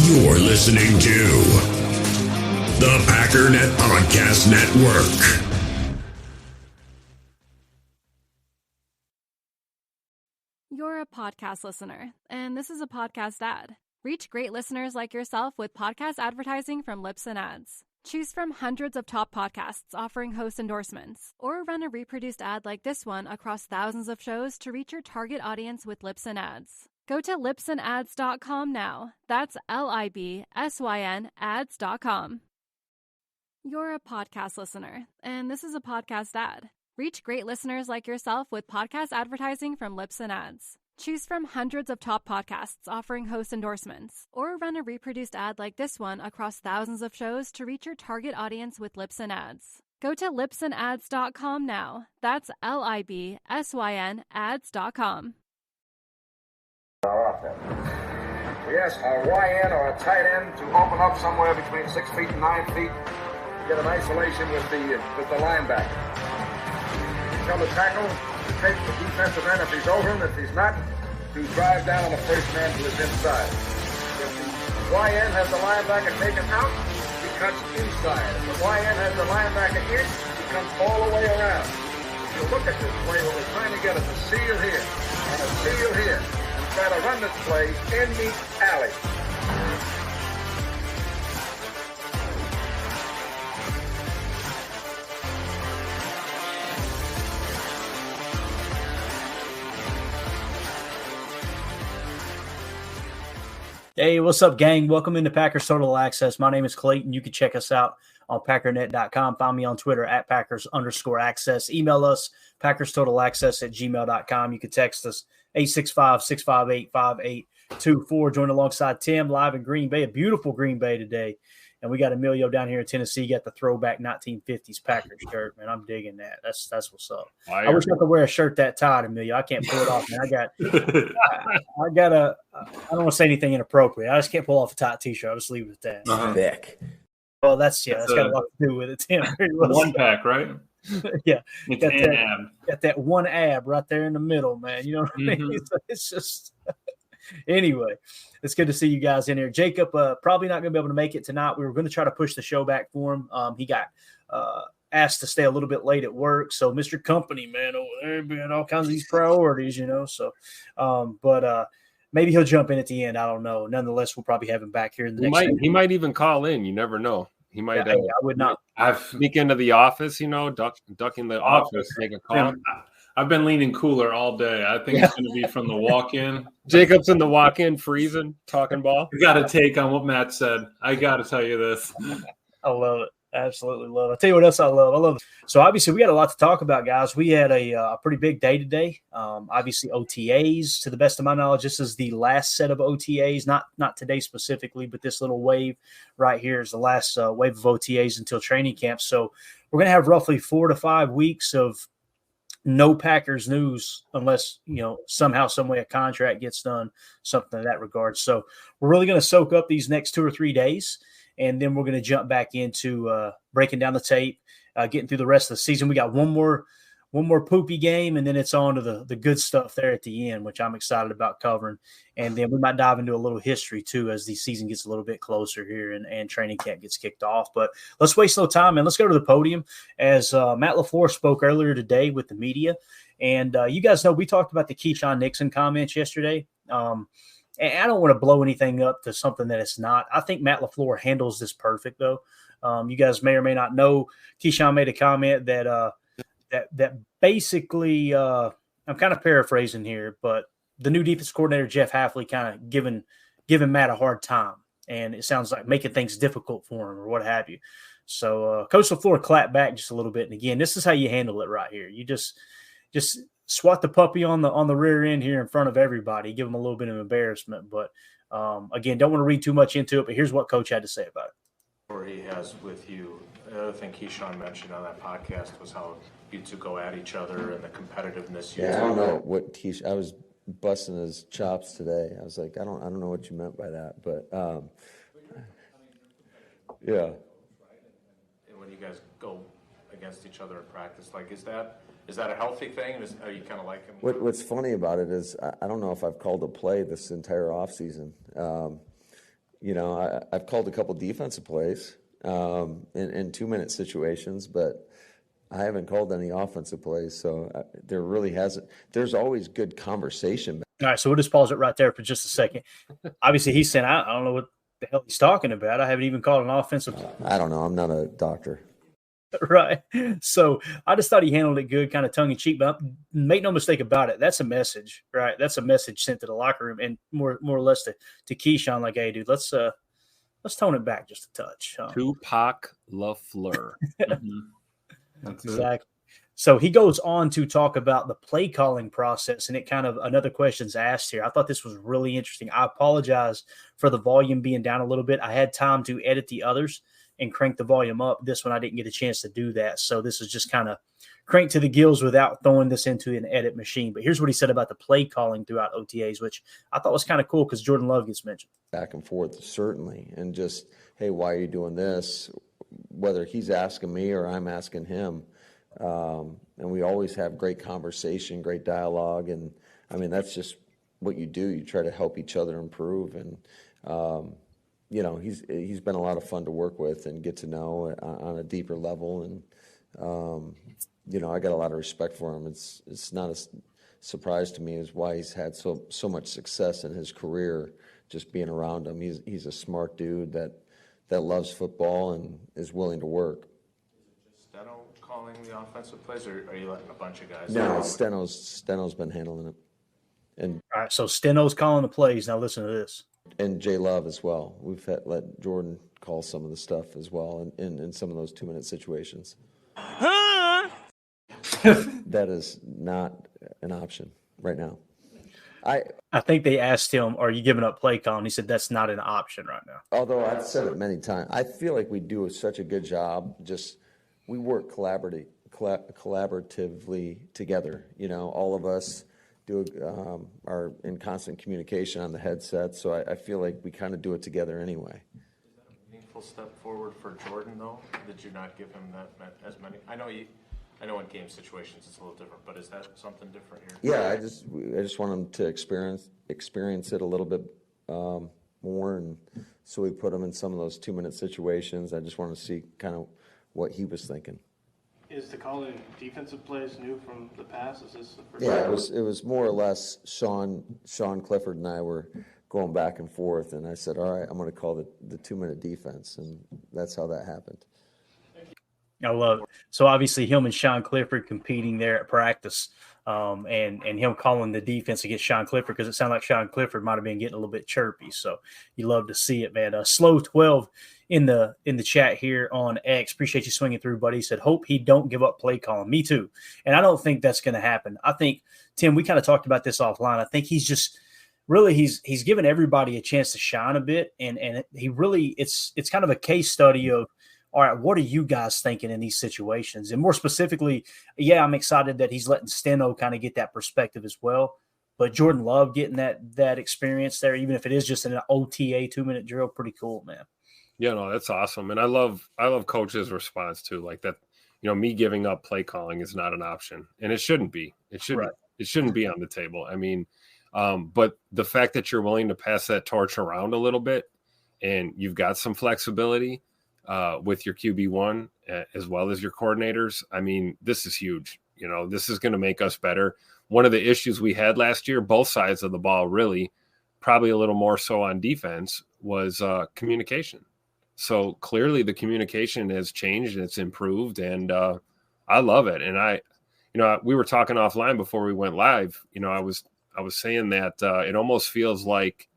You're listening to the Packernet Podcast Network. You're a podcast listener, and this is a podcast ad. Reach great listeners like yourself with podcast advertising from Lips and Ads. Choose from hundreds of top podcasts offering host endorsements, or run a reproduced ad like this one across thousands of shows to reach your target audience with Lips and Ads. Go to lipsandads.com now. That's LIBSYN ads.com. You're a podcast listener, and this is a podcast ad. Reach great listeners like yourself with podcast advertising from Lips and Ads. Choose from hundreds of top podcasts offering host endorsements, or run a reproduced ad like this one across thousands of shows to reach your target audience with Lips and Ads. Go to lipsandads.com now. That's LIBSYN ads.com. We ask a YN or a tight end to open up somewhere between 6 feet and 9 feet, get an isolation with the linebacker. Tell the tackle to take the defensive end if he's over him. If he's not, to drive down on the first man to his inside. If the YN has the linebacker taken out, he cuts inside. If the YN has the linebacker in, he comes all the way around. If you look at this play, what we're trying to get is a seal here and a seal here. Try to run this play in the alley. Hey, what's up, gang? Welcome into Packers Total Access. My name is Clayton. You can check us out on Packernet.com. Find me on Twitter at Packers_access. Email us, PackersTotalAccess@gmail.com. You can text us 865-658-5824. Join alongside Tim live in Green Bay, a beautiful Green Bay today. And we got Emilio down here in Tennessee, got the throwback 1950s Packers shirt, man. I'm digging that. That's what's up. I wish I could wear a shirt that tight, Emilio. I can't pull it off, man. I don't want to say anything inappropriate. I just can't pull off a tight T-shirt. I'll just leave it at that. Thick. Well, that's got a lot to do with it, Tim. One pack, right? Yeah. It's got that one ab right there in the middle, man. You know what I mean? It's just anyway, it's good to see you guys in here. Jacob probably not going to be able to make it tonight. We were going to try to push the show back for him. He got asked to stay a little bit late at work. So Mr. Company, man, over there being all kinds of these priorities, you know. So, but maybe he'll jump in at the end. I don't know. Nonetheless, we'll probably have him back here in the next. He might even call in. You never know. He might. I would not. Sneak into the office, you know, ducking the office, make a call. I've been leaning cooler all day. I think it's going to be from the walk-in. Jacob's in the walk-in, freezing, talking ball. You got to take on what Matt said. I got to tell you this. I love it. Absolutely love it. I'll tell you what else I love. So obviously we got a lot to talk about, guys. We had a pretty big day today. Obviously OTAs, to the best of my knowledge, this is the last set of OTAs, not today specifically, but this little wave right here is the last wave of OTAs until training camp. So we're going to have roughly 4 to 5 weeks of no Packers news unless, you know, somehow, some way a contract gets done, something in that regard. So we're really going to soak up these next 2 or 3 days, and then we're going to jump back into breaking down the tape, getting through the rest of the season. We got one more poopy game, and then it's on to the good stuff there at the end, which I'm excited about covering. And then we might dive into a little history too as the season gets a little bit closer here and training camp gets kicked off. But let's waste no time, and let's go to the podium as Matt LaFleur spoke earlier today with the media. And you guys know we talked about the Keyshawn Nixon comments yesterday. And I don't want to blow anything up to something that it's not. I think Matt LaFleur handles this perfect, though. You guys may or may not know Keyshawn made a comment that basically I'm kind of paraphrasing here, but the new defense coordinator, Jeff Hafley, kind of giving Matt a hard time. And it sounds like making things difficult for him or what have you. So Coach LaFleur clapped back just a little bit. And again, this is how you handle it right here. You just swat the puppy on the rear end here in front of everybody, give him a little bit of embarrassment. But again, don't want to read too much into it, but here's what Coach had to say about it. Or he has with you. The other thing Keyshawn mentioned on that podcast was how you two go at each other and the competitiveness. I don't know what Keyshawn. I was busting his chops today. I was like, I don't know what you meant by that, but yeah. And when you guys go against each other in practice, like, is that a healthy thing? Are you kind of like him? What's funny about it is I don't know if I've called a play this entire offseason. I've called a couple defensive plays in 2-minute situations, but I haven't called any offensive plays. So there really hasn't. There's always good conversation. All right, so we'll just pause it right there for just a second. Obviously, he's saying, I don't know what the hell he's talking about. I haven't even called an offensive play. I don't know. I'm not a doctor. Right. So I just thought he handled it good, kind of tongue in cheek, but make no mistake about it. That's a message, right? That's a message sent to the locker room and more or less to Keyshawn, like, hey, dude, let's tone it back just a touch. Tupac LaFleur. That's exactly. So he goes on to talk about the play calling process, and it kind of another question's asked here. I thought this was really interesting. I apologize for the volume being down a little bit. I had time to edit the others and crank the volume up. This one, I didn't get a chance to do that. So this is just kind of cranked to the gills without throwing this into an edit machine. But here's what he said about the play calling throughout OTAs, which I thought was kind of cool because Jordan Love gets mentioned. Back and forth, certainly. And just, hey, why are you doing this? Whether he's asking me or I'm asking him. And we always have great conversation, great dialogue. And, I mean, that's just what you do. You try to help each other improve. And, he's been a lot of fun to work with and get to know on a deeper level. And, I got a lot of respect for him. It's not a surprise to me is why he's had so much success in his career, just being around him. He's a smart dude that loves football and is willing to work. Steno calling the offensive plays, or are you letting a bunch of guys? No, Steno's been handling it. And all right, so Steno's calling the plays. Now listen to this. And J Love as well. We've let Jordan call some of the stuff as well in some of those 2-minute situations. That is not an option right now. I think they asked him, are you giving up play calling? He said that's not an option right now. Although I've said it many times, I feel like we do such a good job. We work collaboratively together. All of us are in constant communication on the headset, so I feel like we kind of do it together anyway. Is that a meaningful step forward for Jordan, though? Did you not give him that as many? I know in game situations it's a little different, but is that something different here? Yeah, I just want him to experience it a little bit more, and so we put him in some of those 2-minute situations. I just want to see kind of what he was thinking. Is the calling defensive plays new from the past? Is this the first time? It was more or less Sean Clifford and I were going back and forth, and I said, all right, I'm going to call the 2-minute defense, and that's how that happened. I love it. So obviously him and Sean Clifford competing there at practice, and him calling the defense against Sean Clifford because it sounded like Sean Clifford might have been getting a little bit chirpy. So you love to see it, man. Slow 12 in the chat here on X. Appreciate you swinging through, buddy. He said, hope he don't give up play calling. Me too. And I don't think that's going to happen. I think, Tim, we kind of talked about this offline. I think he's just really he's given everybody a chance to shine a bit, and he really it's kind of a case study of, all right, what are you guys thinking in these situations? And more specifically, yeah, I'm excited that he's letting Steno kind of get that perspective as well. But Jordan Love getting that experience there, even if it is just an OTA 2-minute drill, pretty cool, man. Yeah, no, that's awesome. And I love Coach's response too. Like that, me giving up play calling is not an option. And it shouldn't be. It shouldn't be on the table. I mean, but the fact that you're willing to pass that torch around a little bit and you've got some flexibility with your QB1 as well as your coordinators. I mean, this is huge. This is going to make us better. One of the issues we had last year, both sides of the ball, really, probably a little more so on defense, was communication. So clearly the communication has changed and it's improved, and I love it. And we were talking offline before we went live. I was saying that it almost feels like,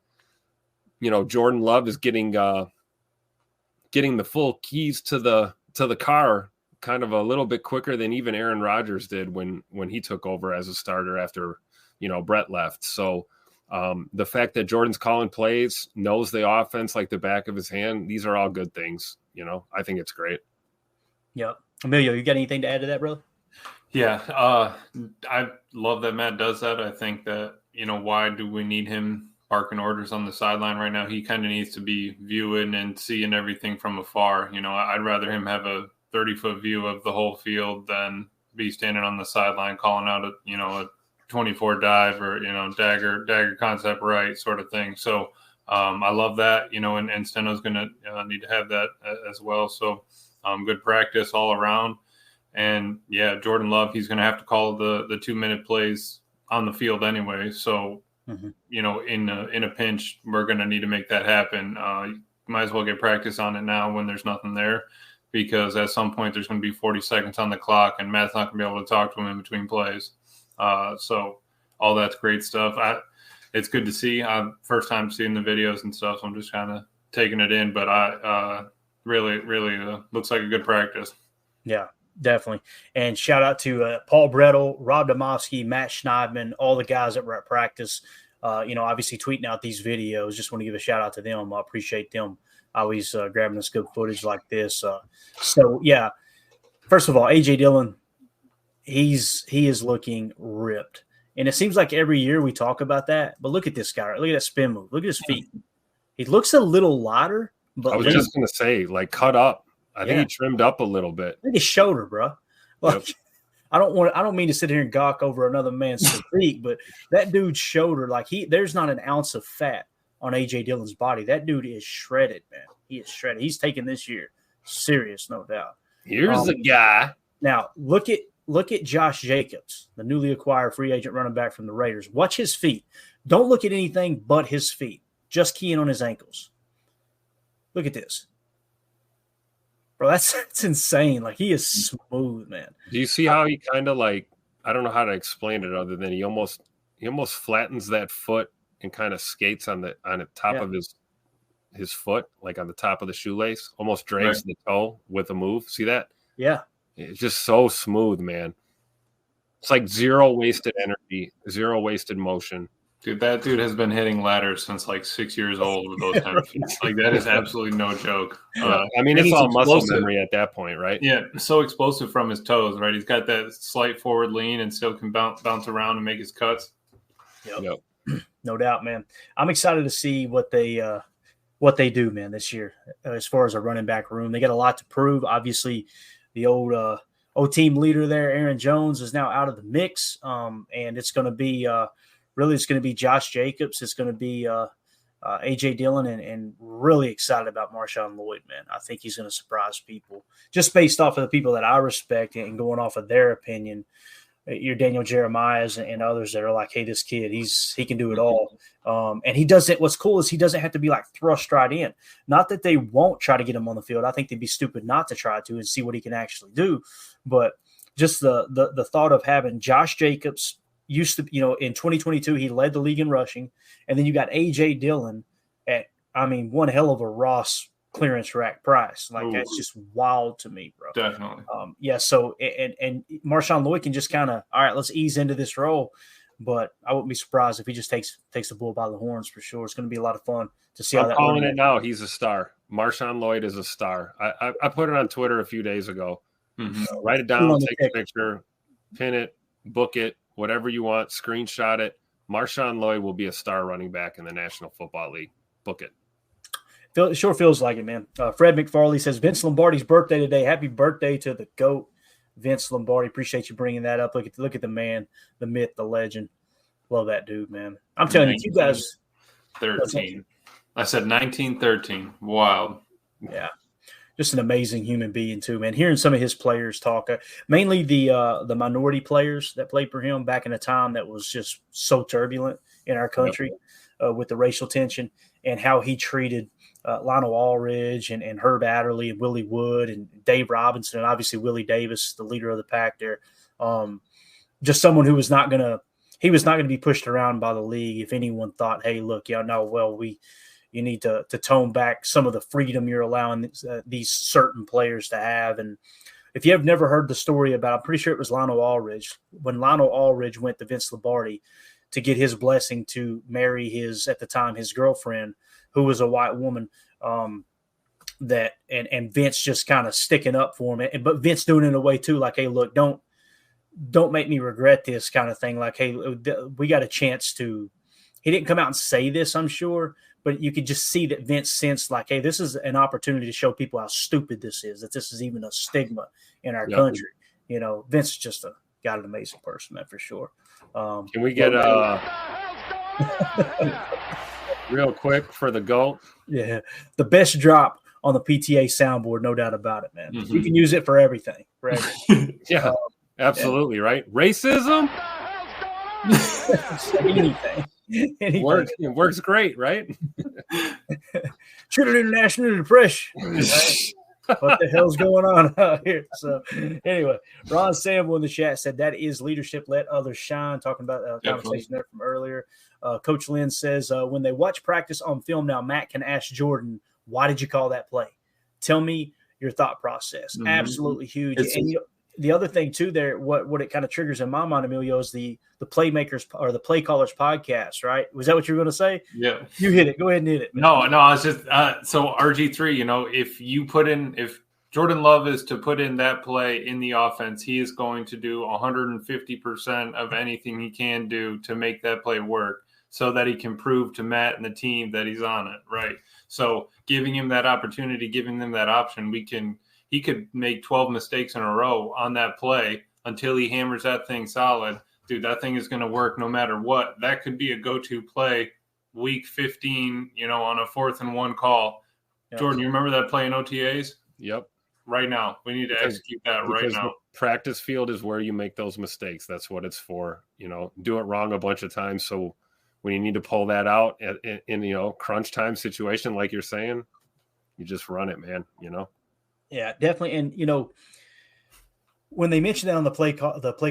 Jordan Love is getting the full keys to the car kind of a little bit quicker than even Aaron Rodgers did when he took over as a starter after, Brett left. So the fact that Jordan's calling plays, knows the offense like the back of his hand, these are all good things. I think it's great. Yep. Emilio, you got anything to add to that, brother? Yeah. I love that Matt does that. I think that, why do we need him barking orders on the sideline right now? He kind of needs to be viewing and seeing everything from afar. I'd rather him have a 30-foot view of the whole field than be standing on the sideline calling out a 24 dive or, dagger concept right sort of thing. So I love that, and Steno's going to need to have that as well. So good practice all around. And, yeah, Jordan Love, he's going to have to call the 2-minute plays on the field anyway. So, in a pinch, we're going to need to make that happen. Might as well get practice on it now when there's nothing there, because at some point there's going to be 40 seconds on the clock, and Matt's not going to be able to talk to him in between plays. So all that's great stuff. It's good to see. First time seeing the videos and stuff, so I'm just kind of taking it in. But I really looks like a good practice. Yeah, definitely. And shout out to Paul Brettel, Rob Domofsky, Matt Schneidman, all the guys that were at practice. Obviously tweeting out these videos. Just want to give a shout out to them. I appreciate them always grabbing us good footage like this. So yeah, first of all, AJ Dillon, he is looking ripped. And it seems like every year we talk about that, but look at this guy. Right? Look at that spin move. Look at his feet. He looks a little lighter, but I was just going to say, like, cut up. I think he trimmed up a little bit. Look at his shoulder, bro. Like, yep. I don't mean to sit here and gawk over another man's physique, but that dude's shoulder, like there's not an ounce of fat on AJ Dillon's body. That dude is shredded, man. He is shredded. He's taking this year serious, no doubt. Here's the guy. Now look at Josh Jacobs, the newly acquired free agent running back from the Raiders. Watch his feet. Don't look at anything but his feet. Just key in on his ankles. Look at this. Bro, that's insane. Like, he is smooth, man. Do you see how he kind of, like, I don't know how to explain it other than he almost flattens that foot and kind of skates on the top of his foot, like on the top of the shoelace, almost drags the toe with a move. See that? Yeah. It's just so smooth, man. It's like zero wasted energy, zero wasted motion. Dude, that dude has been hitting ladders since like 6 years old with those kind of feet. Like, that is absolutely no joke. I mean, it's all muscle memory at that point, right? Yeah, so explosive from his toes, right? He's got that slight forward lean and still can bounce around and make his cuts. Yep. No doubt, man. I'm excited to see what they do, man, this year as far as a running back room. They got a lot to prove. Obviously, the old team leader there, Aaron Jones, is now out of the mix, and it's going to be it's going to be Josh Jacobs. It's going to be A.J. Dillon, and really excited about Marshawn Lloyd, man. I think he's going to surprise people just based off of the people that I respect and going off of their opinion. Your Daniel Jeremiah's and others that are like, hey, this kid, he can do it all. And he doesn't – what's cool is he doesn't have to be like thrust right in. Not that they won't try to get him on the field. I think they'd be stupid not to try to and see what he can actually do. But just the thought of having Josh Jacobs – used to, in 2022, he led the league in rushing. And then you got A.J. Dillon at, one hell of a Ross clearance rack price. Like, that's just wild to me, bro. Definitely. So, and Marshawn Lloyd can just kind of, all right, let's ease into this role. But I wouldn't be surprised if he just takes the bull by the horns for sure. It's going to be a lot of fun to see how that I'm calling it now. He's a star. Marshawn Lloyd is a star. I put it on Twitter a few days ago. Write it down, take a picture, pin it, book it. Whatever you want, screenshot it. Marshawn Lloyd will be a star running back in the National Football League. Book it. It sure feels like it, man. Fred McFarley says, Vince Lombardi's birthday today. Happy birthday to the GOAT, Vince Lombardi. Appreciate you bringing that up. Look at the man, the myth, the legend. Love that dude, man. I'm telling you, you guys. 13. I said 1913. Wild. Yeah. Just an amazing human being too, man. Hearing some of his players talk, mainly the minority players that played for him back in a time that was just so turbulent in our country with the racial tension, and how he treated Lionel Aldridge and Herb Adderley and Willie Wood and Dave Robinson and obviously Willie Davis, the leader of the pack there. Just someone who was not going to be pushed around by the league if anyone thought, hey, look, you need to tone back some of the freedom you're allowing these certain players to have. And if you have never heard the story about, I'm pretty sure it was Lionel Aldridge, when Lionel Aldridge went to Vince Lombardi to get his blessing to marry at the time, his girlfriend, who was a white woman, and Vince just kind of sticking up for him. But Vince doing it in a way too, like, hey, look, don't make me regret this kind of thing. Like, hey, we got a chance to, he didn't come out and say this, I'm sure, but you could just see that Vince sensed like, hey, this is an opportunity to show people how stupid this is, that this is even a stigma in our country. Vince is just got an amazing person, man, for sure. Can we get real quick for the GOAT. Yeah, the best drop on the PTA soundboard, no doubt about it, man. You can use it for everything, right? Yeah, absolutely, right? Racism? Anything. It works great, right? Shoot it international depression. Right? What the hell's going on out here? So anyway, Ron Samble in the chat said that is leadership. Let others shine. Talking about a conversation there from earlier. Coach Lynn says when they watch practice on film now, Matt can ask Jordan, "Why did you call that play? Tell me your thought process." Mm-hmm. Absolutely huge. And the other thing too, there, what it kind of triggers in my mind, Emilio, is the playmakers or the play callers podcast, right? Was that what you were going to say? Yeah, you hit it. Go ahead and hit it. Man. No, I was just so RG3. You know, if Jordan Love is to put in that play in the offense, he is going to do 150% of anything he can do to make that play work, so that he can prove to Matt and the team that he's on it, right? So giving him that opportunity, giving them that option, he could make 12 mistakes in a row on that play until he hammers that thing solid. Dude, that thing is going to work no matter what. That could be a go-to play week 15, on a 4th and 1 call. Yep. Jordan, you remember that play in OTAs? Yep. Right now. We need to execute that right now. The practice field is where you make those mistakes. That's what it's for. Do it wrong a bunch of times. So when you need to pull that out in crunch time situation, like you're saying, you just run it, man, Yeah, definitely. And, when they mentioned that on the Play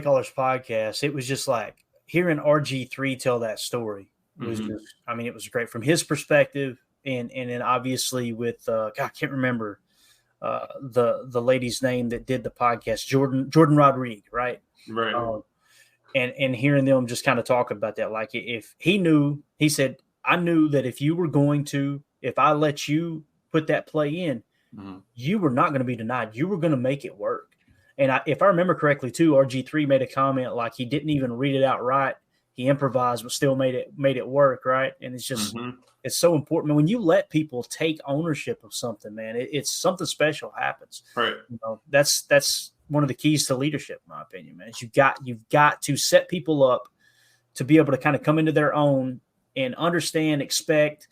Callers podcast, it was just like hearing RG3 tell that story was just, it was great from his perspective. And then obviously with, I can't remember the lady's name that did the podcast, Jordan Rodriguez, right? Right. And hearing them just kind of talk about that, like if he said, I knew that if I let you put that play in, you were not going to be denied. You were going to make it work. And if I remember correctly, too, RG3 made a comment like he didn't even read it out right. He improvised, but still made it work, right? And it's just it's so important. When you let people take ownership of something, man, it's something special happens. Right. That's one of the keys to leadership, in my opinion, man. Is you've got to set people up to be able to kind of come into their own and understand, expect,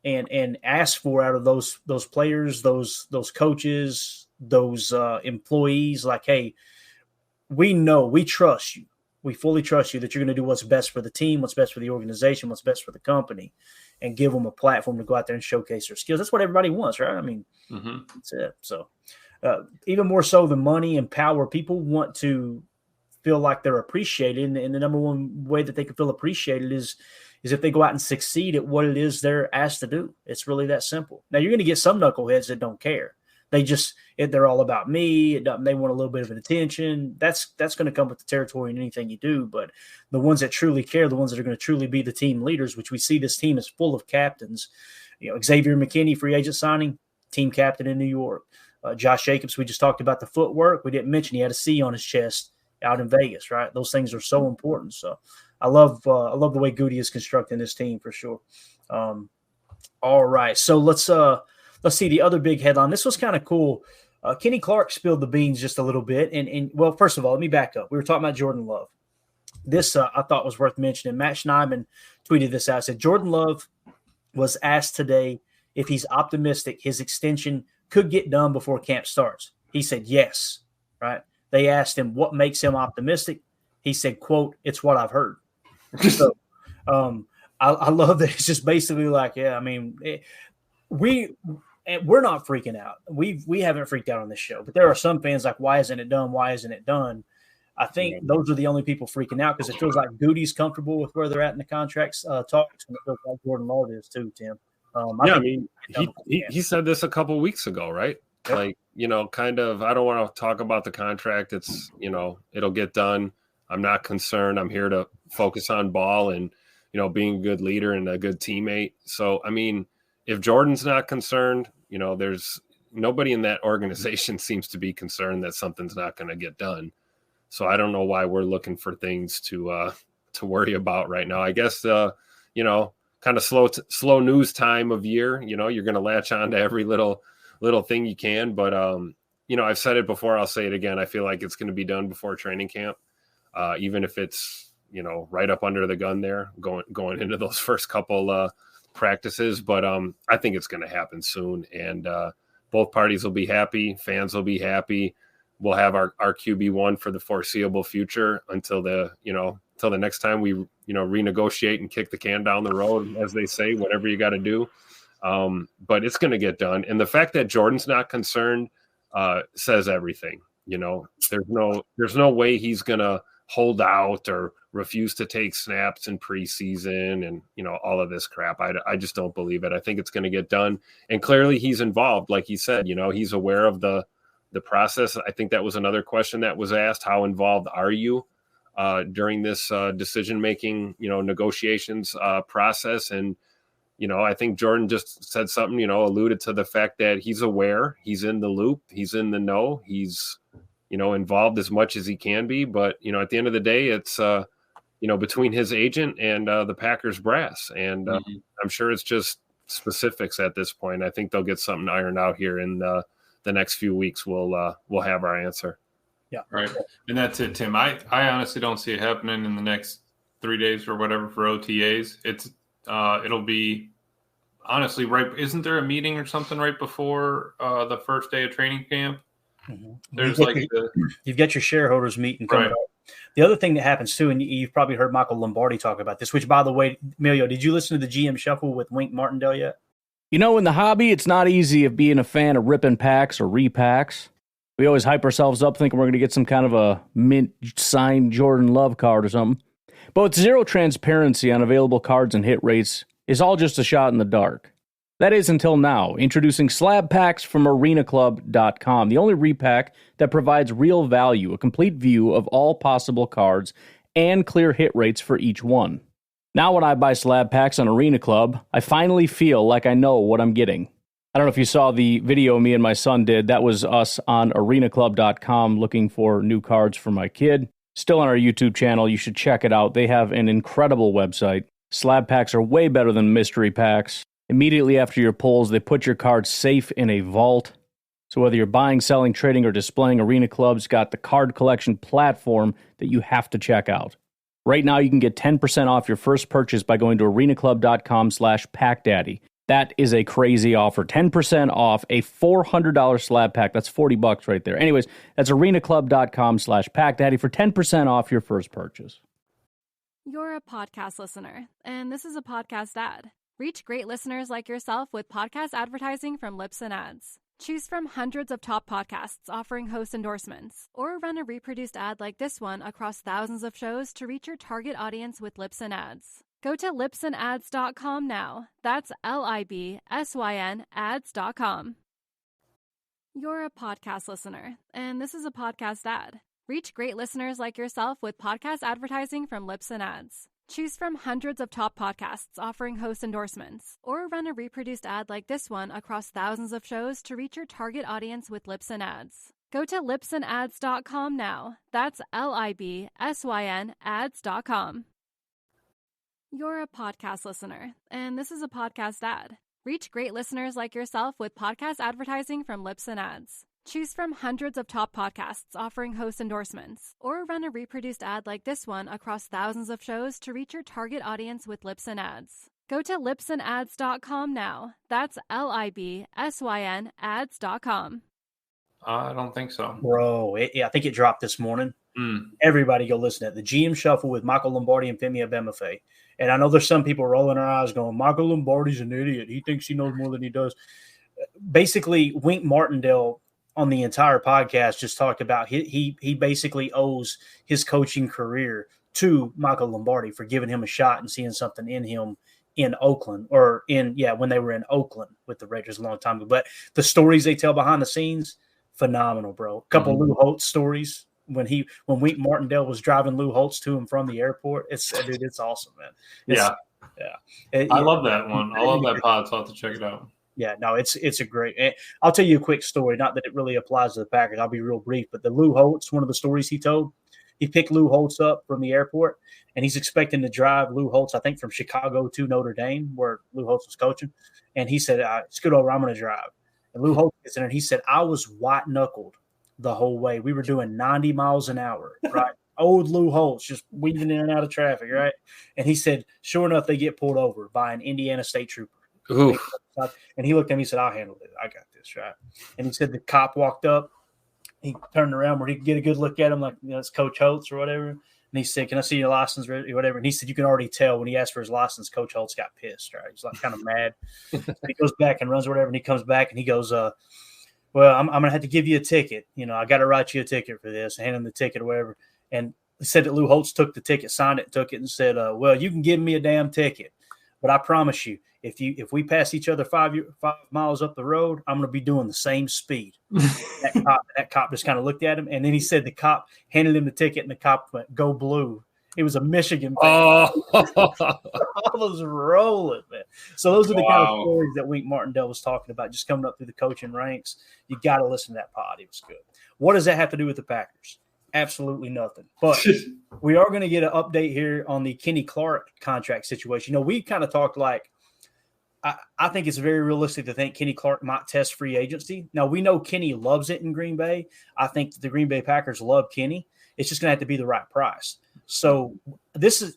and ask for out of those players, those coaches, those employees, like, hey, we trust you. We fully trust you that you're going to do what's best for the team, what's best for the organization, what's best for the company, and give them a platform to go out there and showcase their skills. That's what everybody wants, right? That's it. So even more so than money and power, people want to feel like they're appreciated. And the number one way that they can feel appreciated is if they go out and succeed at what it is they're asked to do. It's really that simple. Now, you're going to get some knuckleheads that don't care. They're all about me. They want a little bit of an attention. That's going to come with the territory in anything you do. But the ones that truly care, the ones that are going to truly be the team leaders, which we see this team is full of captains. Xavier McKinney, free agent signing, team captain in New York. Josh Jacobs, we just talked about the footwork. We didn't mention he had a C on his chest out in Vegas, right? Those things are so important. So I love the way Goody is constructing this team for sure. All right, so let's see the other big headline. This was kind of cool. Kenny Clark spilled the beans just a little bit. And well, first of all, let me back up. We were talking about Jordan Love. This I thought was worth mentioning. Matt Schneidman tweeted this out. Said Jordan Love was asked today if he's optimistic his extension could get done before camp starts. He said yes, right? They asked him what makes him optimistic. He said, quote, "It's what I've heard." So I love that. It's just basically like, yeah, we're not freaking out. We haven't freaked out on this show, but there are some fans like, why isn't it done? Why isn't it done? I think those are the only people freaking out because it feels like Goody's comfortable with where they're at in the contracts talks, and it feels like Jordan Love is too, Tim. He said this a couple weeks ago, right? Yep. Like, kind of, I don't want to talk about the contract. It's, it'll get done. I'm not concerned. I'm here to focus on ball and, being a good leader and a good teammate. So, if Jordan's not concerned, there's nobody in that organization seems to be concerned that something's not going to get done. So I don't know why we're looking for things to worry about right now. I guess, kind of slow news time of year, you're going to latch on to every little thing you can. But, I've said it before, I'll say it again. I feel like it's going to be done before training camp, even if it's, right up under the gun there going into those first couple practices, but I think it's going to happen soon, and both parties will be happy. Fans will be happy. We'll have our QB1 for the foreseeable future until the next time we renegotiate and kick the can down the road, as they say, whatever you got to do. But it's going to get done, and the fact that Jordan's not concerned says everything. There's no way he's going to hold out or refuse to take snaps in preseason and, all of this crap. I just don't believe it. I think it's going to get done. And clearly he's involved. Like he said, he's aware of the process. I think that was another question that was asked. How involved are you during this decision-making, negotiations process? And, I think Jordan just said something, alluded to the fact that he's aware, he's in the loop, he's in the know, he's, involved as much as he can be. But, at the end of the day, it's, between his agent and the Packers brass. And I'm sure it's just specifics at this point. I think they'll get something ironed out here in the next few weeks. We'll have our answer. Yeah. Right. And that's it, Tim. I honestly don't see it happening in the next 3 days or whatever for OTAs. It'll be honestly right. Isn't there a meeting or something right before the first day of training camp? Mm-hmm. There's you've got your shareholders meeting coming up. The other thing that happens too, and you've probably heard Michael Lombardi talk about this, which, by the way, Emilio, did you listen to the GM Shuffle with Wink Martindale yet? In the hobby, it's not easy of being a fan of ripping packs or repacks. We always hype ourselves up thinking we're going to get some kind of a mint signed Jordan Love card or something. But with zero transparency on available cards and hit rates, it's all just a shot in the dark. That is until now. Introducing slab packs from arenaclub.com, the only repack that provides real value, a complete view of all possible cards, and clear hit rates for each one. Now when I buy slab packs on Arena Club, I finally feel like I know what I'm getting. I don't know if you saw the video me and my son did. That was us on arenaclub.com looking for new cards for my kid. Still on our YouTube channel. You should check it out. They have an incredible website. Slab packs are way better than mystery packs. Immediately after your pulls, they put your cards safe in a vault. So whether you're buying, selling, trading, or displaying, Arena Club's got the card collection platform that you have to check out. Right now, you can get 10% off your first purchase by going to arenaclub.com/packdaddy. That is a crazy offer. 10% off a $400 slab pack. That's $40 right there. Anyways, that's arenaclub.com/packdaddy for 10% off your first purchase. You're a podcast listener, and this is a podcast ad. Reach great listeners like yourself with podcast advertising from Lips and Ads. Choose from hundreds of top podcasts offering host endorsements, or run a reproduced ad like this one across thousands of shows to reach your target audience with Lips and Ads. Go to lipsandads.com now. That's LIBSYN ads.com. You're a podcast listener, and this is a podcast ad. Reach great listeners like yourself with podcast advertising from Lips and Ads. Choose from hundreds of top podcasts offering host endorsements, or run a reproduced ad like this one across thousands of shows to reach your target audience with Lips and Ads. Go to lipsandads.com now. That's LIBSYN ads.com. You're a podcast listener, and this is a podcast ad. Reach great listeners like yourself with podcast advertising from Lips and Ads. Choose from hundreds of top podcasts offering host endorsements, or run a reproduced ad like this one across thousands of shows to reach your target audience with Lips and Ads. Go to lipsandads.com now. That's LIBSYN ads.com. I don't think so. Bro, I think it dropped this morning. Everybody go listen to it. The GM Shuffle with Michael Lombardi and Femi Abemefe. And I know there's some people rolling their eyes going, Michael Lombardi's an idiot. He thinks he knows more than he does. Basically, Wink Martindale on the entire podcast just talked about he basically owes his coaching career to Michael Lombardi for giving him a shot and seeing something in him in Oakland when they were in Oakland with the Raiders a long time ago. But the stories they tell behind the scenes, phenomenal, bro. A couple Lou Holtz stories when Wink Martindale was driving Lou Holtz to and from the airport. It's awesome, man. I love that one. I love that pod, so I'll have to check it out. Yeah, no, it's a great. I'll tell you a quick story. Not that it really applies to the Packers. I'll be real brief. But the Lou Holtz, one of the stories he told, he picked Lou Holtz up from the airport, and he's expecting to drive Lou Holtz, I think, from Chicago to Notre Dame, where Lou Holtz was coaching. And he said, "Scoot over, I'm going to drive." And Lou Holtz gets in, and he said, "I was white knuckled the whole way. We were doing 90 miles an hour, right?" Old Lou Holtz just weaving in and out of traffic, right? And he said, sure enough, they get pulled over by an Indiana state trooper. Oof. And he looked at me and said, I'll handle it. I got this, right? And he said the cop walked up. He turned around where he could get a good look at him, like, it's Coach Holtz or whatever. And he said, can I see your license or whatever? And he said, you can already tell when he asked for his license, Coach Holtz got pissed, right? He's like kind of mad. So he goes back and runs or whatever. And he comes back and he goes, well, I'm going to have to give you a ticket. I got to write you a ticket for this. Hand him the ticket or whatever. And he said that Lou Holtz took the ticket, signed it, took it, and said, well, you can give me a damn ticket. But I promise you, if we pass each other 5 miles up the road, I'm going to be doing the same speed. That cop just kind of looked at him, and then he said the cop handed him the ticket, and the cop went, "Go blue." It was a Michigan thing. Oh, I was rolling, man. So those are the kind of stories that Wink Martindale was talking about, just coming up through the coaching ranks. You got to listen to that pod. It was good. What does that have to do with the Packers? Absolutely nothing. But we are going to get an update here on the Kenny Clark contract situation. We kind of talked like, I think it's very realistic to think Kenny Clark might test free agency. Now, we know Kenny loves it in Green Bay. I think the Green Bay Packers love Kenny. It's just going to have to be the right price. So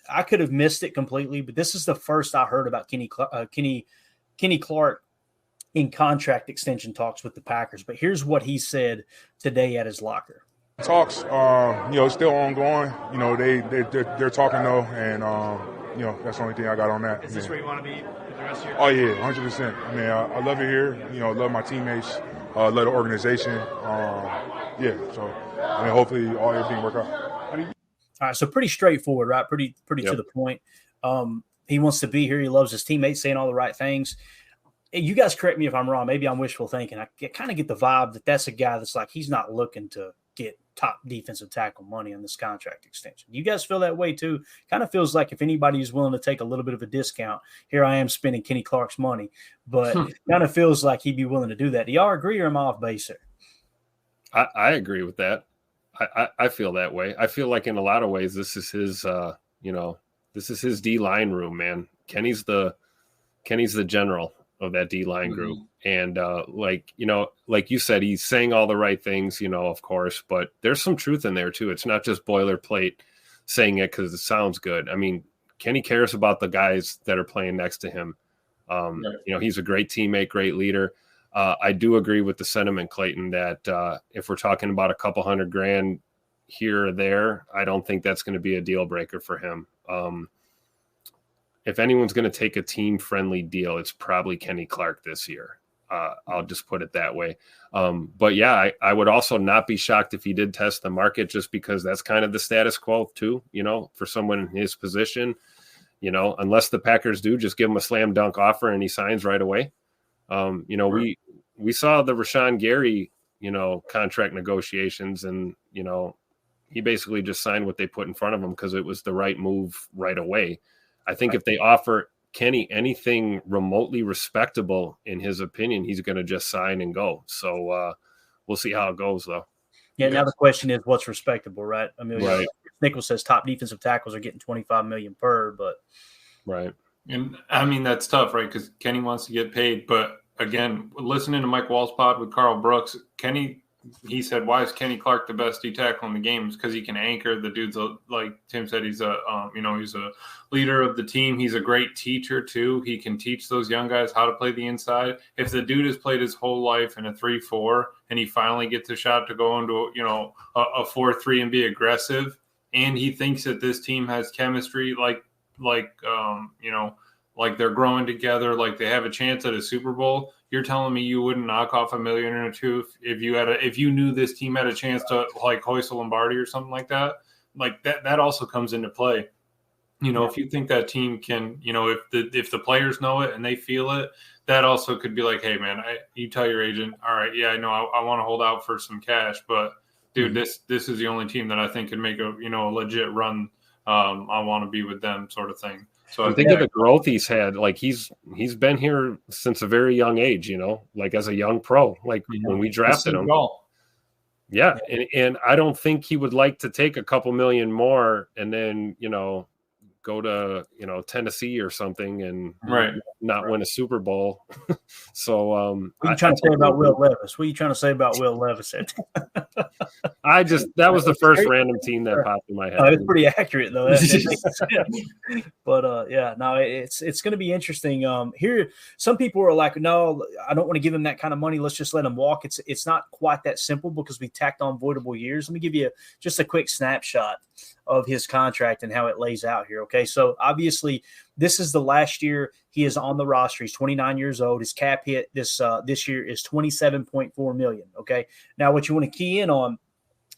I could have missed it completely, but this is the first I heard about Kenny Clark in contract extension talks with the Packers. But here's what he said today at his locker. Talks, still ongoing. They're talking though, and that's the only thing I got on that. Is this where you want to be the rest of your? Oh yeah, 100%. I mean, I love it here. Love my teammates, love the organization. So hopefully everything work out. All right, so pretty straightforward, right? Pretty to the point. He wants to be here. He loves his teammates, saying all the right things. You guys correct me if I'm wrong. Maybe I'm wishful thinking. I kind of get the vibe that that's a guy that's like he's not looking to get top defensive tackle money on this contract extension. You guys feel that way too? Kind of feels like if anybody is willing to take a little bit of a discount, here I am spending Kenny Clark's money. But kind of feels like he'd be willing to do that. Do y'all agree or am I off base here? I agree with that. I feel that way. I feel like in a lot of ways this is his this is his D-line room, man. Kenny's the general of that D-line group. And like you said, he's saying all the right things, of course, but there's some truth in there too. It's not just boilerplate saying it because it sounds good. I mean, Kenny cares about the guys that are playing next to him. He's a great teammate, great leader. I do agree with the sentiment, Clayton, that if we're talking about a couple $100,000 here or there, I don't think that's going to be a deal breaker for him. If anyone's going to take a team-friendly deal, it's probably Kenny Clark this year. I'll just put it that way. But yeah, I would also not be shocked if he did test the market, just because that's kind of the status quo too, for someone in his position, unless the Packers do just give him a slam dunk offer and he signs right away. We saw the Rashawn Gary, contract negotiations, and, he basically just signed what they put in front of him because it was the right move right away. I think if they offer Kenny anything remotely respectable, in his opinion, he's going to just sign and go. So we'll see how it goes, though. Yeah. Now the question is, what's respectable, right? I mean, right. Nichols says top defensive tackles are getting $25 million per, but right. And I mean that's tough, right? Because Kenny wants to get paid, but again, listening to Mike Wall's pod with Carl Brooks, he said, why is Kenny Clark the best D tackle in the game? Because he can anchor. The dude's like Tim said, he's he's a leader of the team. He's a great teacher too. He can teach those young guys how to play the inside. If the dude has played his whole life in a 3-4 and he finally gets a shot to go into a 4-3 and be aggressive, and he thinks that this team has chemistry, like they're growing together, like they have a chance at a Super Bowl. You're telling me you wouldn't knock off $1 million or $2 million if you knew this team had a chance to like hoist a Lombardi or something like that? Like that also comes into play. If you think that team can, if the players know it and they feel it, that also could be like, hey man, you tell your agent, all right, yeah, I know I want to hold out for some cash, but dude, this is the only team that I think could make a legit run. I want to be with them, sort of thing. So I think of the growth he's had. Like he's been here since a very young age, like as a young pro, like when we drafted him. Yeah. And I don't think he would like to take a couple million more and then, go to Tennessee or something and Right. not win a Super Bowl. So what are you trying to say about Will Levis? What are you trying to say about Will Levis? that was the first random team that popped in my head. It's pretty accurate though. But it's going to be interesting. Here, some people are like, no, I don't want to give him that kind of money. Let's just let him walk. It's not quite that simple because we tacked on voidable years. Let me give you just a quick snapshot of his contract and how it lays out here. Okay, so obviously this is the last year he is on the roster. He's 29 years old. His cap hit this year is $27.4 million. Okay, now what you want to key in on.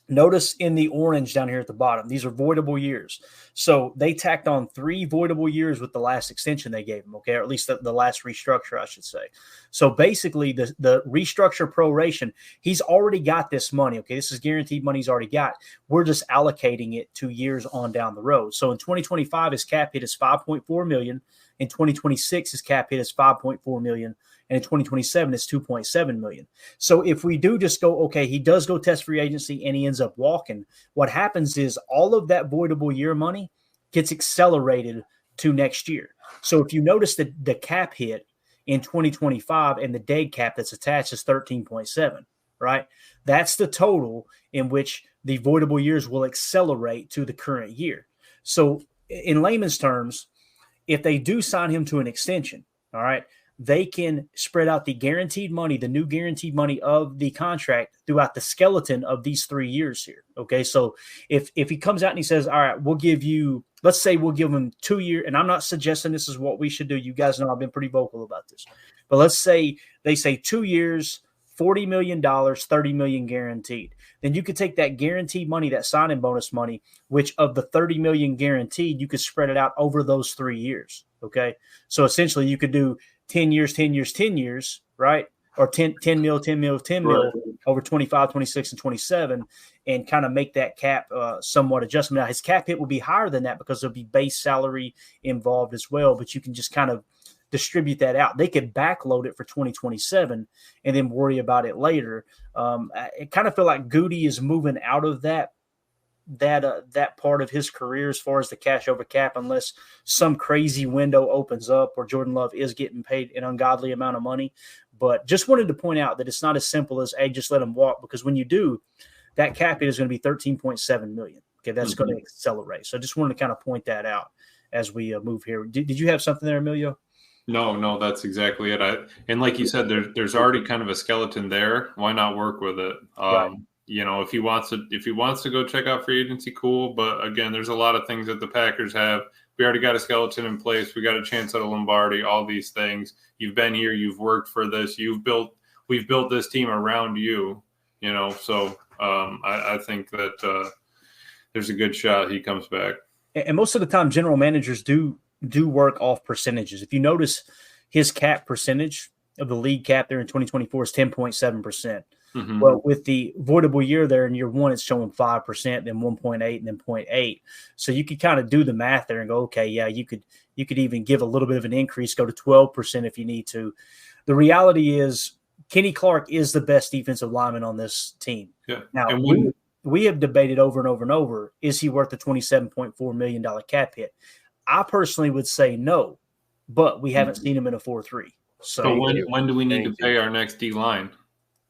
Notice in the orange down here at the bottom, these are voidable years. So they tacked on 3 voidable years with the last extension they gave him, okay, or at least the last restructure, I should say. So basically the restructure proration, he's already got this money, okay? This is guaranteed money he's already got. We're just allocating it to years on down the road. So in 2025, his cap hit is $5.4 million. In 2026, his cap hit is $5.4 million. And in 2027, it's $2.7 million. So if we do just go, okay, he does go test free agency and he ends up walking, what happens is all of that voidable year money gets accelerated to next year. So if you notice that the cap hit in 2025 and the dead cap that's attached is 13.7, right? That's the total in which the voidable years will accelerate to the current year. So in layman's terms, if they do sign him to an extension, all right, they can spread out the guaranteed money, the new guaranteed money of the contract throughout the skeleton of these 3 years here. Okay. So if he comes out and he says, all right, let's say we'll give him 2 years. And I'm not suggesting this is what we should do. You guys know I've been pretty vocal about this, but let's say they say 2 years, $40 million, $30 million guaranteed. Then you could take that guaranteed money, that signing bonus money, which of the $30 million guaranteed, you could spread it out over those 3 years. Okay. So essentially you could do 10 years, 10 years, 10 years, right? Or 10 mil, 10 mil, 10 mil Right. over 25, 26, and 27 and kind of make that cap somewhat adjustment. Now, his cap hit will be higher than that because there'll be base salary involved as well, but you can just kind of distribute that out. They could backload it for 2027 and then worry about it later. I kind of feel like Goody is moving out of that part of his career as far as the cash over cap, unless some crazy window opens up or Jordan Love is getting paid an ungodly amount of money. But just wanted to point out that it's not as simple as, hey, just let him walk, because when you do, that cap hit is going to be $13.7 million. Okay, that's going to accelerate. So I just wanted to kind of point that out as we move here. Did you have something there, Emilio? No, that's exactly it. And like you said, there's already kind of a skeleton there. Why not work with it? Right. If he wants to go check out free agency, cool. But again, there's a lot of things that the Packers have. We already got a skeleton in place. We got a chance at a Lombardi, all these things. You've been here, you've worked for this, we've built this team around you, so I think that there's a good shot he comes back. And most of the time, general managers do work off percentages. If you notice, his cap percentage of the league cap there in 2024 is 10.7%. Mm-hmm. Well, with the voidable year there in year one, it's showing 5%, then 1.8, and then 0.8. So you could kind of do the math there and go, okay, yeah, you could even give a little bit of an increase, go to 12% if you need to. The reality is Kenny Clark is the best defensive lineman on this team. Yeah. Now, we have debated over and over and over, is he worth the $27.4 million cap hit? I personally would say no, but we haven't seen him in a 4-3. So but when do we need to pay our next D line?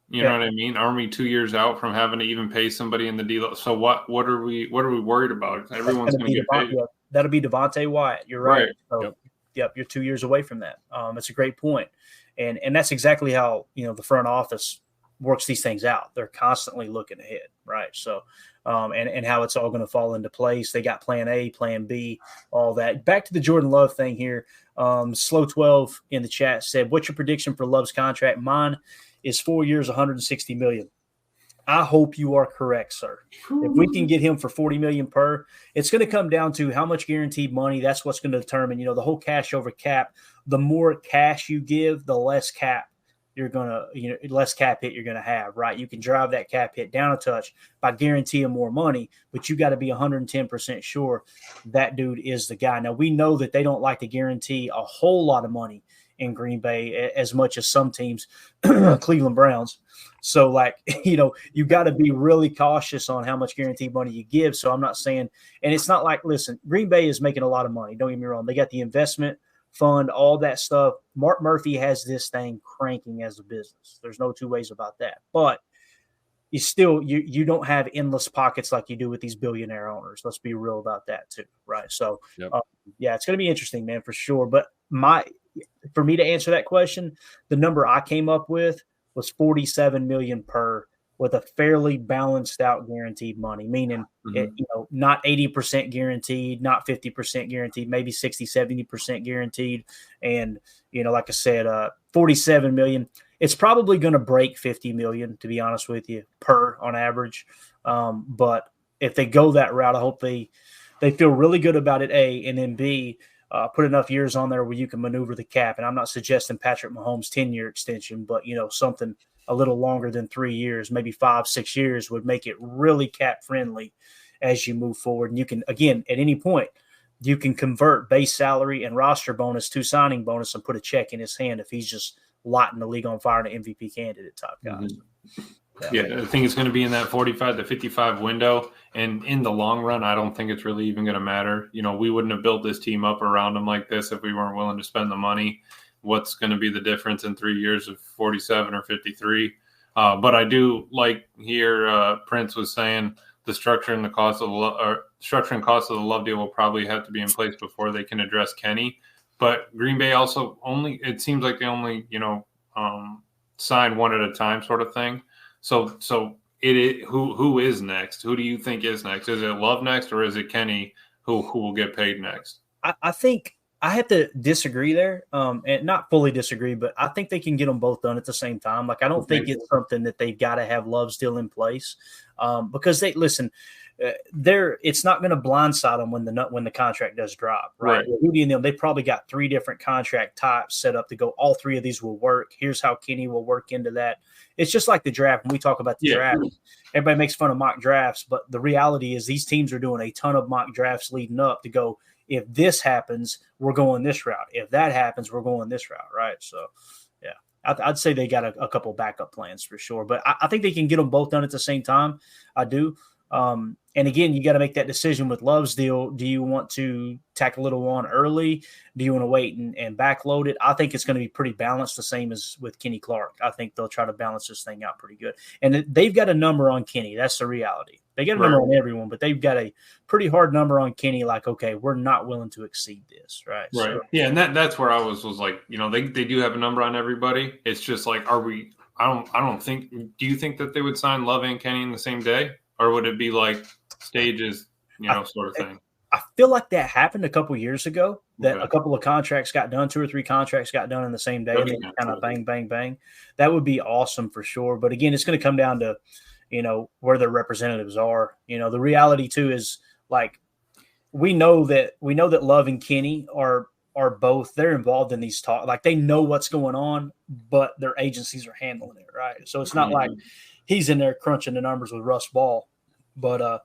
You know what I mean? Aren't we 2 years out from having to even pay somebody in the D? So what are we worried about? Everyone's going to get paid. That'll be Devontae Wyatt. You're right. So, yep, you're 2 years away from that. That's a great point. And that's exactly how, the front office works these things out. They're constantly looking ahead, right? So, and how it's all going to fall into place. They got plan A, plan B, all that. Back to the Jordan Love thing here. Slow 12 in the chat said, what's your prediction for Love's contract? Mine is 4 years, $160 million. I hope you are correct, sir. If we can get him for $40 million per, it's going to come down to how much guaranteed money. That's what's going to determine, the whole cash over cap. The more cash you give, the less cap you're going to, less cap hit you're going to have, right? You can drive that cap hit down a touch by guaranteeing more money, but you got to be 110% sure that dude is the guy. Now, we know that they don't like to guarantee a whole lot of money in Green Bay as much as some teams, Cleveland Browns. So, like, you got to be really cautious on how much guaranteed money you give. So I'm not saying – and it's not like – listen, Green Bay is making a lot of money. Don't get me wrong. They got the investment fund, all that stuff. Mark Murphy has this thing cranking as a business. There's no two ways about that. But you still you don't have endless pockets like you do with these billionaire owners. Let's be real about that too, right? So, yeah, it's going to be interesting, man, for sure. But for me to answer that question, the number I came up with was $47 million per, with a fairly balanced out guaranteed money, meaning not 80% guaranteed, not 50% guaranteed, maybe 60-70% guaranteed, and like I said, $47 million. It's probably going to break $50 million, to be honest with you, per on average. But if they go that route, I hope they feel really good about it, A, and then B, put enough years on there where you can maneuver the cap. And I'm not suggesting Patrick Mahomes' 10-year extension, but, something a little longer than 3 years, maybe 5-6 years would make it really cap friendly as you move forward. And you can, again, at any point, you can convert base salary and roster bonus to signing bonus and put a check in his hand if he's just lighting the league on fire and an MVP candidate type guy. Yeah, I think it's going to be in that 45 to 55 window. And in the long run, I don't think it's really even going to matter. We wouldn't have built this team up around him like this if we weren't willing to spend the money. What's going to be the difference in 3 years of 47 or 53? But I do like here Prince was saying the structuring cost of the Love deal will probably have to be in place before they can address Kenny. But Green Bay also it seems like they only, sign one at a time sort of thing. So who is next? Who do you think is next? Is it Love next, or is it Kenny who will get paid next? I think I have to disagree there, and not fully disagree, but I think they can get them both done at the same time. Like, I don't think it's something that they've got to have Love still in place, because it's not going to blindside them when the contract does drop, right? Rudy and them, they probably got 3 different contract types set up to go. All 3 of these will work. Here's how Kenny will work into that. It's just like the draft. When we talk about the draft, everybody makes fun of mock drafts, but the reality is these teams are doing a ton of mock drafts leading up to go, if this happens, we're going this route. If that happens, we're going this route, right? So, yeah, I'd say they got a couple backup plans for sure. But I think they can get them both done at the same time. I do. And again, you got to make that decision with Love's deal. Do you want to tack a little on early? Do you want to wait and backload it? I think it's going to be pretty balanced, the same as with Kenny Clark. I think they'll try to balance this thing out pretty good. And they've got a number on Kenny. That's the reality. They got a number on everyone, but they've got a pretty hard number on Kenny. Like, okay, we're not willing to exceed this, right? Right. So, yeah, and that's where I was like, they do have a number on everybody. It's just like, are we? I don't think. Do you think that they would sign Love and Kenny in the same day, or would it be like stages, sort of thing? I feel like that happened a couple years ago. That a couple of contracts got done, 2 or 3 contracts got done in the same day, and then kind of bang, bang, bang. That would be awesome for sure. But again, it's going to come down to where their representatives are. The reality too is, like, we know that Love and Kenny are both, they're involved in these talks. Like, they know what's going on, but their agencies are handling it, right? So it's not like he's in there crunching the numbers with Russ Ball. But I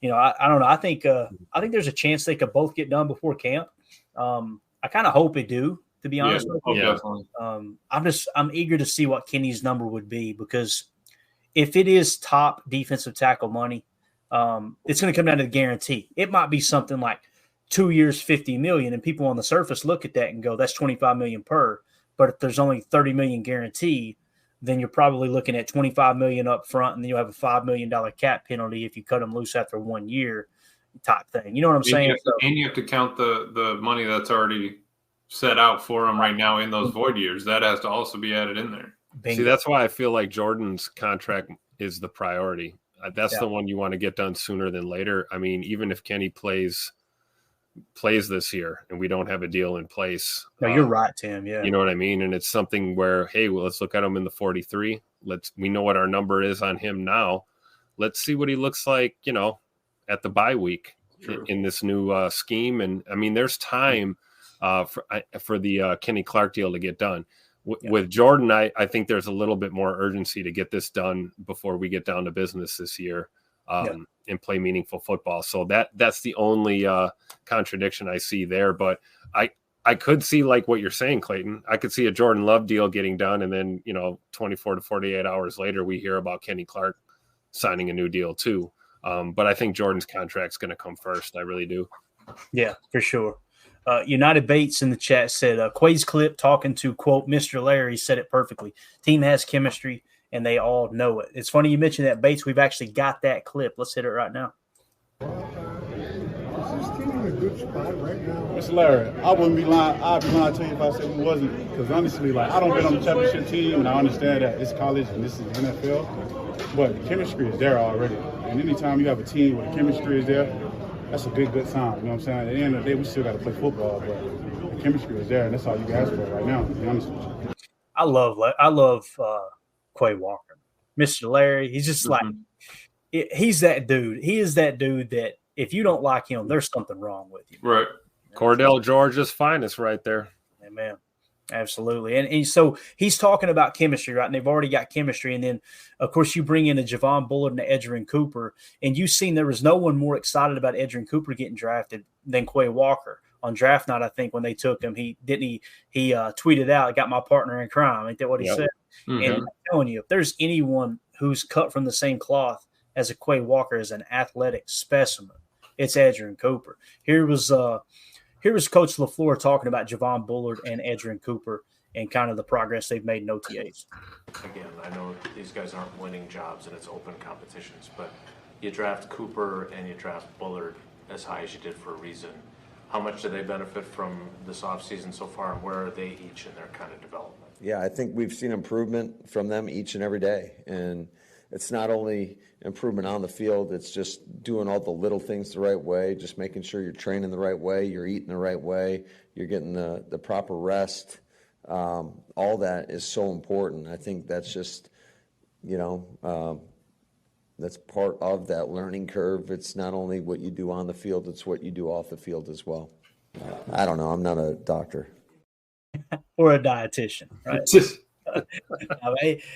don't know. I think there's a chance they could both get done before camp. I kind of hope they do, to be honest with you. I'm eager to see what Kenny's number would be, because if it is top defensive tackle money, it's going to come down to the guarantee. It might be something like 2 years, $50 million, and people on the surface look at that and go, that's $25 million per. But if there's only $30 million guaranteed, then you're probably looking at $25 million up front, and then you'll have a $5 million cap penalty if you cut them loose after 1 year type thing. You know what I'm saying? And you have to count the money that's already set out for them right now in those void years. That has to also be added in there. Bingo. See, that's why I feel like Jordan's contract is the priority. That's the one you want to get done sooner than later. I mean, even if Kenny plays this year and we don't have a deal in place. No, you're right, Tim. Yeah. You know what I mean? And it's something where, hey, well, let's look at him in the 43. We know what our number is on him now. Let's see what he looks like, at the bye week in this new scheme. And I mean, there's time for the Kenny Clark deal to get done. With Jordan, I think there's a little bit more urgency to get this done before we get down to business this year and play meaningful football. So that's the only contradiction I see there. But I could see like what you're saying, Clayton. I could see a Jordan Love deal getting done, and then 24 to 48 hours later, we hear about Kenny Clark signing a new deal too. But I think Jordan's contract's going to come first. I really do. Yeah, for sure. United Bates in the chat said, Quay's clip talking to, quote, Mr. Larry said it perfectly. Team has chemistry, and they all know it. It's funny you mentioned that, Bates. We've actually got that clip. Let's hit it right now. Good spot right now. Mr. Larry, I wouldn't be lying. I'd be lying to you if I said we wasn't. Because honestly, like, I don't bet on the championship team, and I understand that it's college and this is NFL. But the chemistry is there already. And anytime you have a team where the chemistry is there, that's a good sign. You know what I'm saying? At the end of the day, we still got to play football, but the chemistry is there, and that's all you can ask for right now, to be honest with you. I love Quay Walker. Mr. Larry, he's just like, he's that dude. He is that dude that if you don't like him, there's something wrong with you. Right. Cordell George's finest right there. Amen. Absolutely. And so he's talking about chemistry, right? And they've already got chemistry. And then, of course, you bring in a Javon Bullard and a Edgerrin Cooper. And you've seen there was no one more excited about Edgerrin Cooper getting drafted than Quay Walker. On draft night, I think, when they took him, he tweeted out, "I got my partner in crime." Ain't that what he said? Mm-hmm. And I'm telling you, if there's anyone who's cut from the same cloth as a Quay Walker as an athletic specimen, it's Edgerrin Cooper. Here was Coach LaFleur talking about Javon Bullard and Edgerrin Cooper and kind of the progress they've made in OTAs. Again, I know these guys aren't winning jobs and it's open competitions, but you draft Cooper and you draft Bullard as high as you did for a reason. How much do they benefit from this offseason so far, and where are they each in their kind of development? Yeah, I think we've seen improvement from them each and every day. And it's not only improvement on the field, it's just doing all the little things the right way, just making sure you're training the right way, you're eating the right way, you're getting the proper rest. All that is so important. I think that's just, that's part of that learning curve. It's not only what you do on the field, it's what you do off the field as well. I don't know. I'm not a doctor. Or a dietitian, right?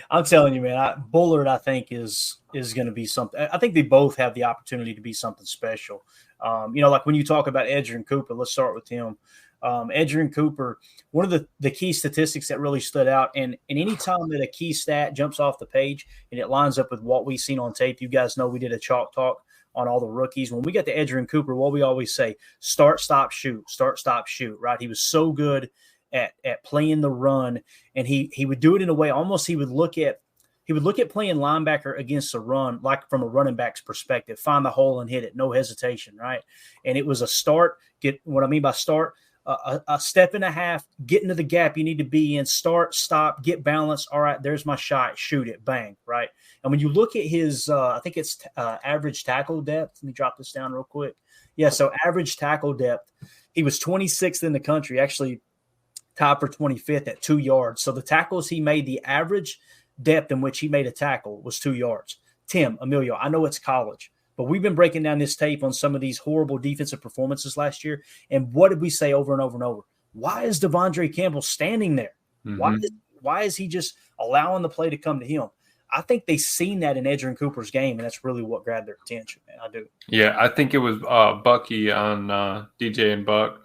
I'm telling you, man, Bullard, I think, is going to be something. I think they both have the opportunity to be something special. Like when you talk about Edgerrin Cooper, let's start with him. Edgerrin Cooper, one of the key statistics that really stood out, and any time that a key stat jumps off the page and it lines up with what we've seen on tape, you guys know we did a chalk talk on all the rookies. When we got to Edgerrin Cooper, what we always say, start, stop, shoot, right? He was so good at playing the run, and he would do it in a way almost he would look at playing linebacker against a run, like from a running back's perspective, find the hole and hit it, no hesitation, right? And it was a start, what I mean by start, a step and a half, get into the gap you need to be in, start, stop, get balance. All right, there's my shot, shoot it, bang, right? And when you look at his, I think it's average tackle depth. Let me drop this down real quick. Yeah, so average tackle depth, he was 26th in the country, actually tied for 25th at 2 yards. So the tackles he made, the average depth in which he made a tackle was 2 yards. Tim, Emilio, I know it's college, but we've been breaking down this tape on some of these horrible defensive performances last year. And what did we say over and over and over? Why is Devondre Campbell standing there? Mm-hmm. Why is he just allowing the play to come to him? I think they've seen that in Edgerrin Cooper's game, and that's really what grabbed their attention, man. I do. Yeah, I think it was Bucky on DJ and Buck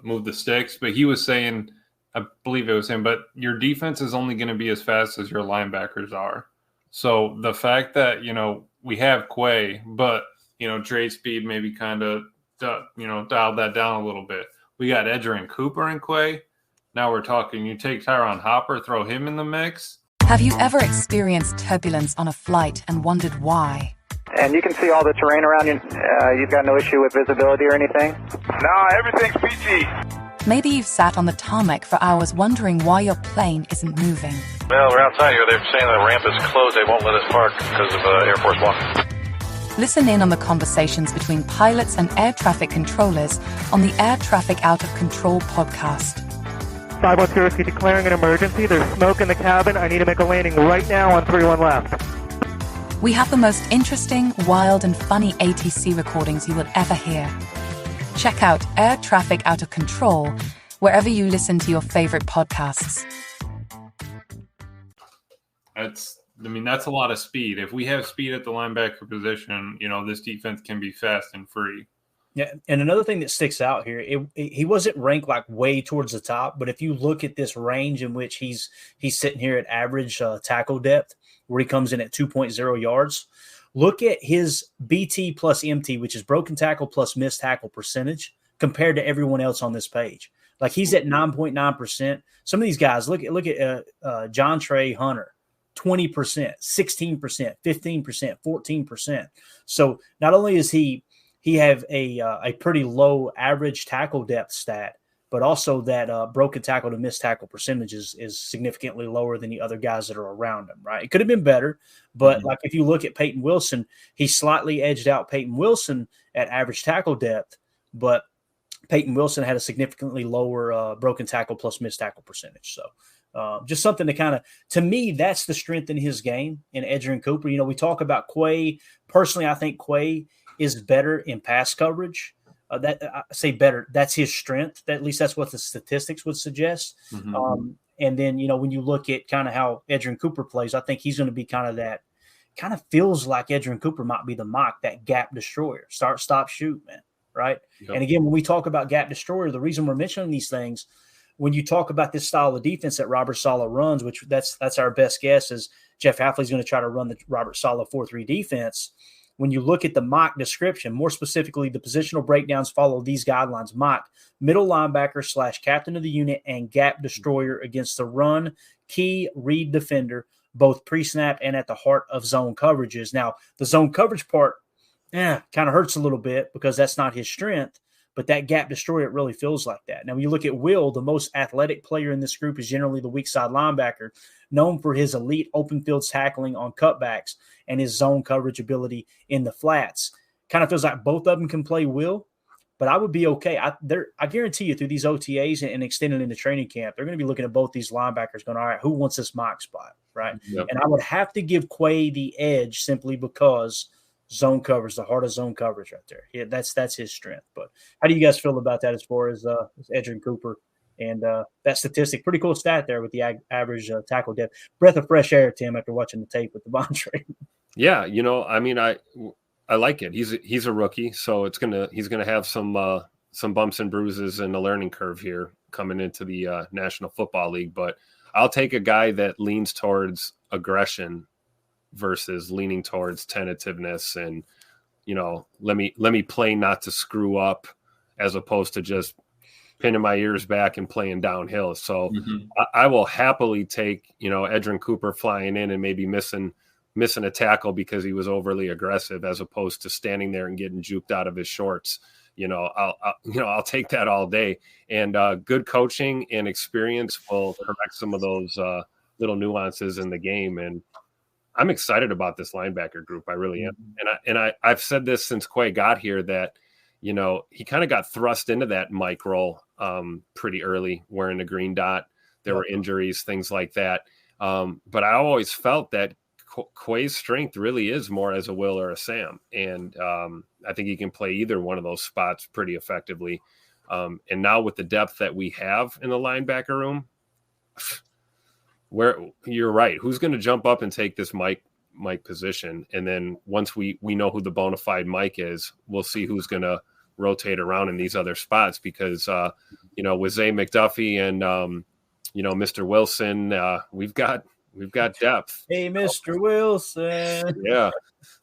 Move the Sticks, but he was saying, I believe it was him, but your defense is only going to be as fast as your linebackers are. So the fact that, we have Quay, but, Dre Speed maybe kind of, dialed that down a little bit. We got Edgerrin Cooper and Quay. Now we're talking, you take Tyron Hopper, throw him in the mix. Have you ever experienced turbulence on a flight and wondered why? And you can see all the terrain around you. You've got no issue with visibility or anything? No, everything's PG. Maybe you've sat on the tarmac for hours wondering why your plane isn't moving. Well, we're outside here. They're saying the ramp is closed. They won't let us park because of Air Force One. Listen in on the conversations between pilots and air traffic controllers on the Air Traffic Out of Control podcast. 510 Whiskey declaring an emergency. There's smoke in the cabin. I need to make a landing right now on 31 left. We have the most interesting, wild, and funny ATC recordings you will ever hear. Check out Air Traffic Out of Control wherever you listen to your favorite podcasts. That's a lot of speed. If we have speed at the linebacker position, this defense can be fast and free. Yeah, and another thing that sticks out here, he wasn't ranked like way towards the top, but if you look at this range in which he's sitting here at average tackle depth, where he comes in at 2.0 yards, look at his BT plus MT, which is broken tackle plus missed tackle percentage, compared to everyone else on this page. Like he's at 9.9%. Some of these guys, look at John Trey Hunter, 20%, 16%, 15%, 14%. So not only is he have a pretty low average tackle depth stat, but also that broken tackle to missed tackle percentage is significantly lower than the other guys that are around him, right? It could have been better, but like if you look at Peyton Wilson, he slightly edged out Peyton Wilson at average tackle depth, but Peyton Wilson had a significantly lower broken tackle plus missed tackle percentage. So just something to kind of, to me, that's the strength in his game in Edgerrin Cooper. You know, we talk about Quay. Personally, I think Quay is better in pass coverage. That I say better. That's his strength. At least that's what the statistics would suggest. And then, you know, when you look at kind of how Edgerrin Cooper plays, I think he's going to be kind of that, kind of feels like Edgerrin Cooper might be the mock, that gap destroyer. Start, stop, shoot, man. Right. Yep. And again, when we talk about gap destroyer, the reason we're mentioning these things, when you talk about this style of defense that Robert Saleh runs, which that's our best guess, is Jeff Hafley's going to try to run the Robert Saleh 4-3 defense. When you look at the mock description, more specifically, the positional breakdowns follow these guidelines: mock, middle linebacker / captain of the unit, and gap destroyer against the run, key, read defender, both pre-snap and at the heart of zone coverages. Now, the zone coverage part, kind of hurts a little bit because that's not his strength, but that gap destroyer, it really feels like that. Now, when you look at Will, the most athletic player in this group is generally the weak side linebacker, known for his elite open field tackling on cutbacks and his zone coverage ability in the flats. Kind of feels like both of them can play Will, but I would be okay. I guarantee you through these OTAs and extending into training camp, they're going to be looking at both these linebackers going, all right, who wants this mock spot, right? Yep. And I would have to give Quay the edge simply because zone coverage, the heart of zone coverage right there. Yeah, that's his strength. But how do you guys feel about that as far as Edgerrin Cooper and that statistic? Pretty cool stat there with the average tackle depth. Breath of fresh air, Tim, after watching the tape with the Devontae. Yeah, you know, I mean, I like it. He's a rookie, so he's gonna have some bumps and bruises and a learning curve here coming into the National Football League. But I'll take a guy that leans towards aggression versus leaning towards tentativeness and, you know, let me play not to screw up, as opposed to just pinning my ears back and playing downhill. So I will happily take, you know, Edgerrin Cooper flying in and maybe missing a tackle because he was overly aggressive, as opposed to standing there and getting juked out of his shorts. You know, I'll take that all day. And good coaching and experience will correct some of those little nuances in the game. And I'm excited about this linebacker group. I really am. And I've said this since Quay got here, that, you know, he kind of got thrust into that Mike role pretty early, wearing the green dot. There were injuries, things like that. But I always felt that Quay's strength really is more as a Will or a Sam. And I think he can play either one of those spots pretty effectively. And now with the depth that we have in the linebacker room, where you're right, who's going to jump up and take this Mike position? And then once we know who the bona fide Mike is, we'll see who's going to rotate around in these other spots, because you know, with Zay McDuffie and you know, Mr. Wilson, we've got depth. Hey, Mr. Wilson. Yeah.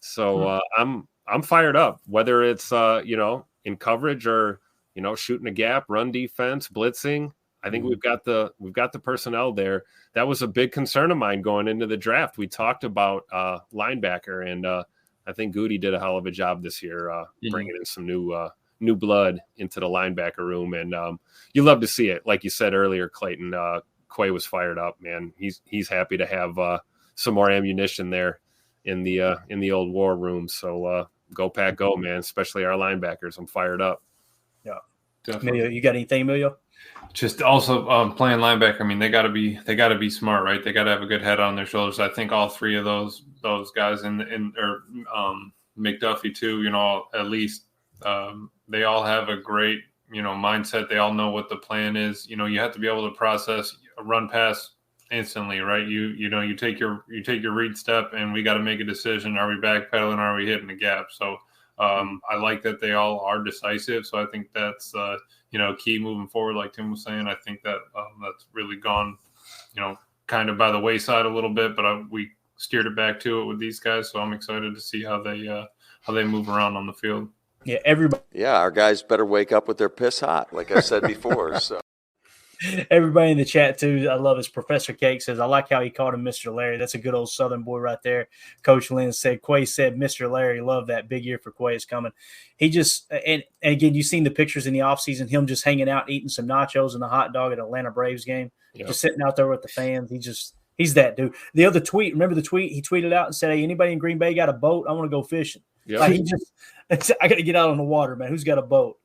So I'm fired up, whether it's you know, in coverage or, you know, shooting a gap, run defense, blitzing. I think we've got the personnel there. That was a big concern of mine going into the draft. We talked about linebacker, and I think Goody did a hell of a job this year, bringing in some new blood into the linebacker room. And you love to see it. Like you said earlier, Clayton, Quay was fired up, man. He's happy to have some more ammunition there in the old war room. So go Pack, go, man. Especially our linebackers. I'm fired up. Yeah, definitely. Emilio, you got anything, Emilio? Just also playing linebacker. I mean, they got to be smart, right? They got to have a good head on their shoulders. I think all three of those guys or McDuffie too. You know, at least they all have a great, you know, mindset. They all know what the plan is. You know, you have to be able to process a run pass instantly, right? You take your read step, and we got to make a decision. Are we backpedaling? Are we hitting the gap? So I like that they all are decisive. So I think that's, key moving forward. Like Tim was saying, I think that that's really gone, kind of by the wayside a little bit, but we steered it back to it with these guys. So I'm excited to see how they move around on the field. Yeah, everybody. Yeah, our guys better wake up with their piss hot, like I said before. So. Everybody in the chat, too, I love his Professor Cake says, I like how he called him Mr. Larry. That's a good old Southern boy right there. Coach Lynn said, Quay said, Mr. Larry, love that. Big year for Quay is coming. He just and again, you've seen the pictures in the offseason, him just hanging out, eating some nachos and a hot dog at Atlanta Braves game, just sitting out there with the fans. He's that dude. The other tweet, remember the tweet? He tweeted out and said, hey, anybody in Green Bay got a boat? I want to go fishing. Yep. Like I got to get out on the water, man. Who's got a boat?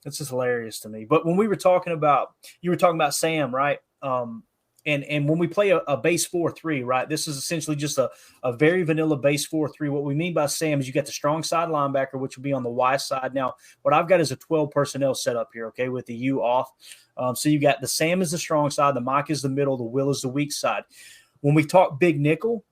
That's just hilarious to me. But when we were talking about, you were talking about Sam, right? And when we play a base 4-3, right, this is essentially just a very vanilla base 4-3. What we mean by Sam is you got the strong side linebacker, which will be on the Y side. Now, what I've got is a 12 personnel set up here, okay, with the U off. So you got the Sam is the strong side, the Mike is the middle, the Will is the weak side. When we talk big nickel,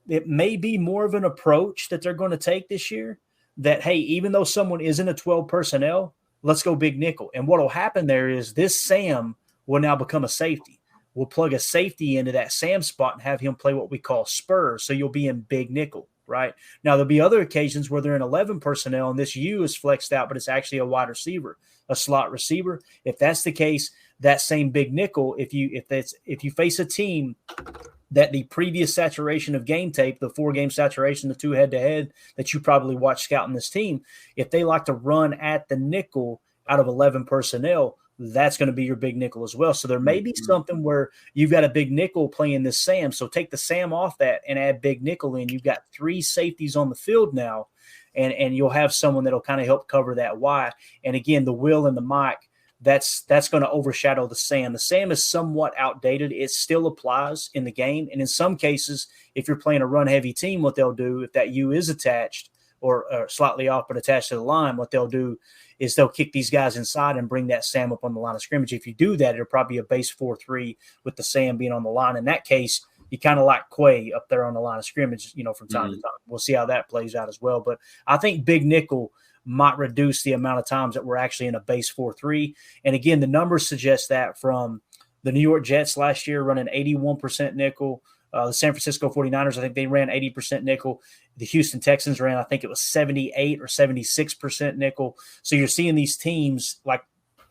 it may be more of an approach that they're going to take this year that, hey, even though someone isn't a 12 personnel, let's go big nickel. And what will happen there is this Sam will now become a safety. We'll plug a safety into that Sam spot and have him play what we call spurs. So you'll be in big nickel, right? Now, there'll be other occasions where they're in 11 personnel and this U is flexed out, but it's actually a wide receiver, a slot receiver. If that's the case, that same big nickel, if you face a team that the previous saturation of game tape, the 4-game saturation, the 2 head-to-head that you probably watched scouting this team, if they like to run at the nickel out of 11 personnel, that's going to be your big nickel as well. So there may be something where you've got a big nickel playing this Sam. So take the Sam off that and add big nickel in. You've got 3 safeties on the field now, and you'll have someone that'll kind of help cover that Y. And again, the Will and the Mike, that's going to overshadow the Sam. The Sam is somewhat outdated. It still applies in the game. And in some cases, if you're playing a run-heavy team, what they'll do, if that U is attached or slightly off but attached to the line, what they'll do is they'll kick these guys inside and bring that Sam up on the line of scrimmage. If you do that, it'll probably be a base 4-3 with the Sam being on the line. In that case, you kind of like Quay up there on the line of scrimmage, from time to time. We'll see how that plays out as well. But I think big nickel might reduce the amount of times that we're actually in a base 4-3. And again, the numbers suggest that from the New York Jets last year running 81% nickel. The San Francisco 49ers, I think they ran 80% nickel. The Houston Texans ran, I think it was 78 or 76% nickel. So you're seeing these teams, like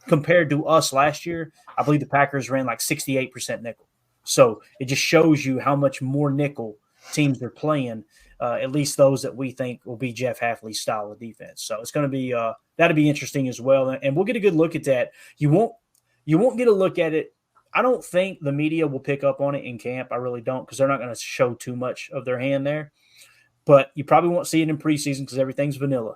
compared to us last year, I believe the Packers ran like 68% nickel. So it just shows you how much more nickel teams are playing, at least those that we think will be Jeff Hafley's style of defense. So it's going to be that'll be interesting as well, and we'll get a good look at that. You won't get a look at it. I don't think the media will pick up on it in camp. I really don't, because they're not going to show too much of their hand there. But you probably won't see it in preseason because everything's vanilla.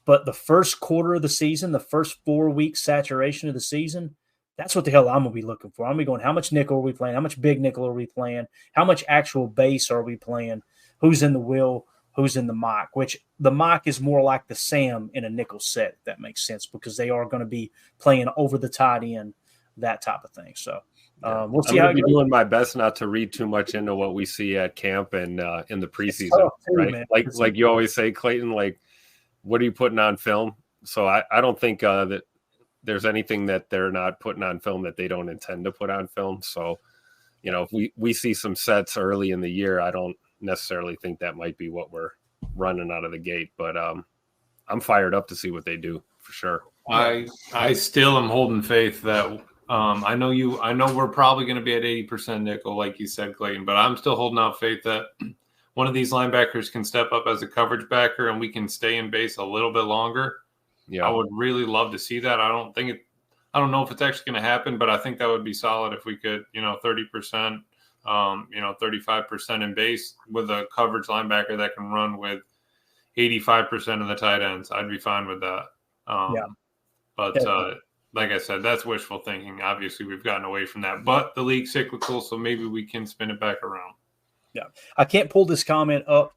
But the first quarter of the season, the first 4-week saturation of the season, that's what the hell I'm going to be looking for. I'm going to be going, how much nickel are we playing? How much big nickel are we playing? How much actual base are we playing? Who's in the Will? Who's in the Mike? Which the Mike is more like the Sam in a nickel set, if that makes sense, because they are going to be playing over the tight end, that type of thing. So we'll see. I'm doing my best not to read too much into what we see at camp and in the preseason, right? Man. Like you always say, Clayton, like, what are you putting on film? So I don't think that there's anything that they're not putting on film that they don't intend to put on film. So, if we see some sets early in the year, I don't necessarily think that might be what we're running out of the gate, but I'm fired up to see what they do for sure. I still am holding faith that I know we're probably going to be at 80% nickel, like you said, Clayton, but I'm still holding out faith that one of these linebackers can step up as a coverage backer and we can stay in base a little bit longer. Yeah, I would really love to see that. I don't know if it's actually going to happen, but I think that would be solid if we could, 30%, 35% in base with a coverage linebacker that can run with 85% of the tight ends. I'd be fine with that. But like I said, that's wishful thinking. Obviously, we've gotten away from that, but the league's cyclical, so maybe we can spin it back around. Yeah, I can't pull this comment up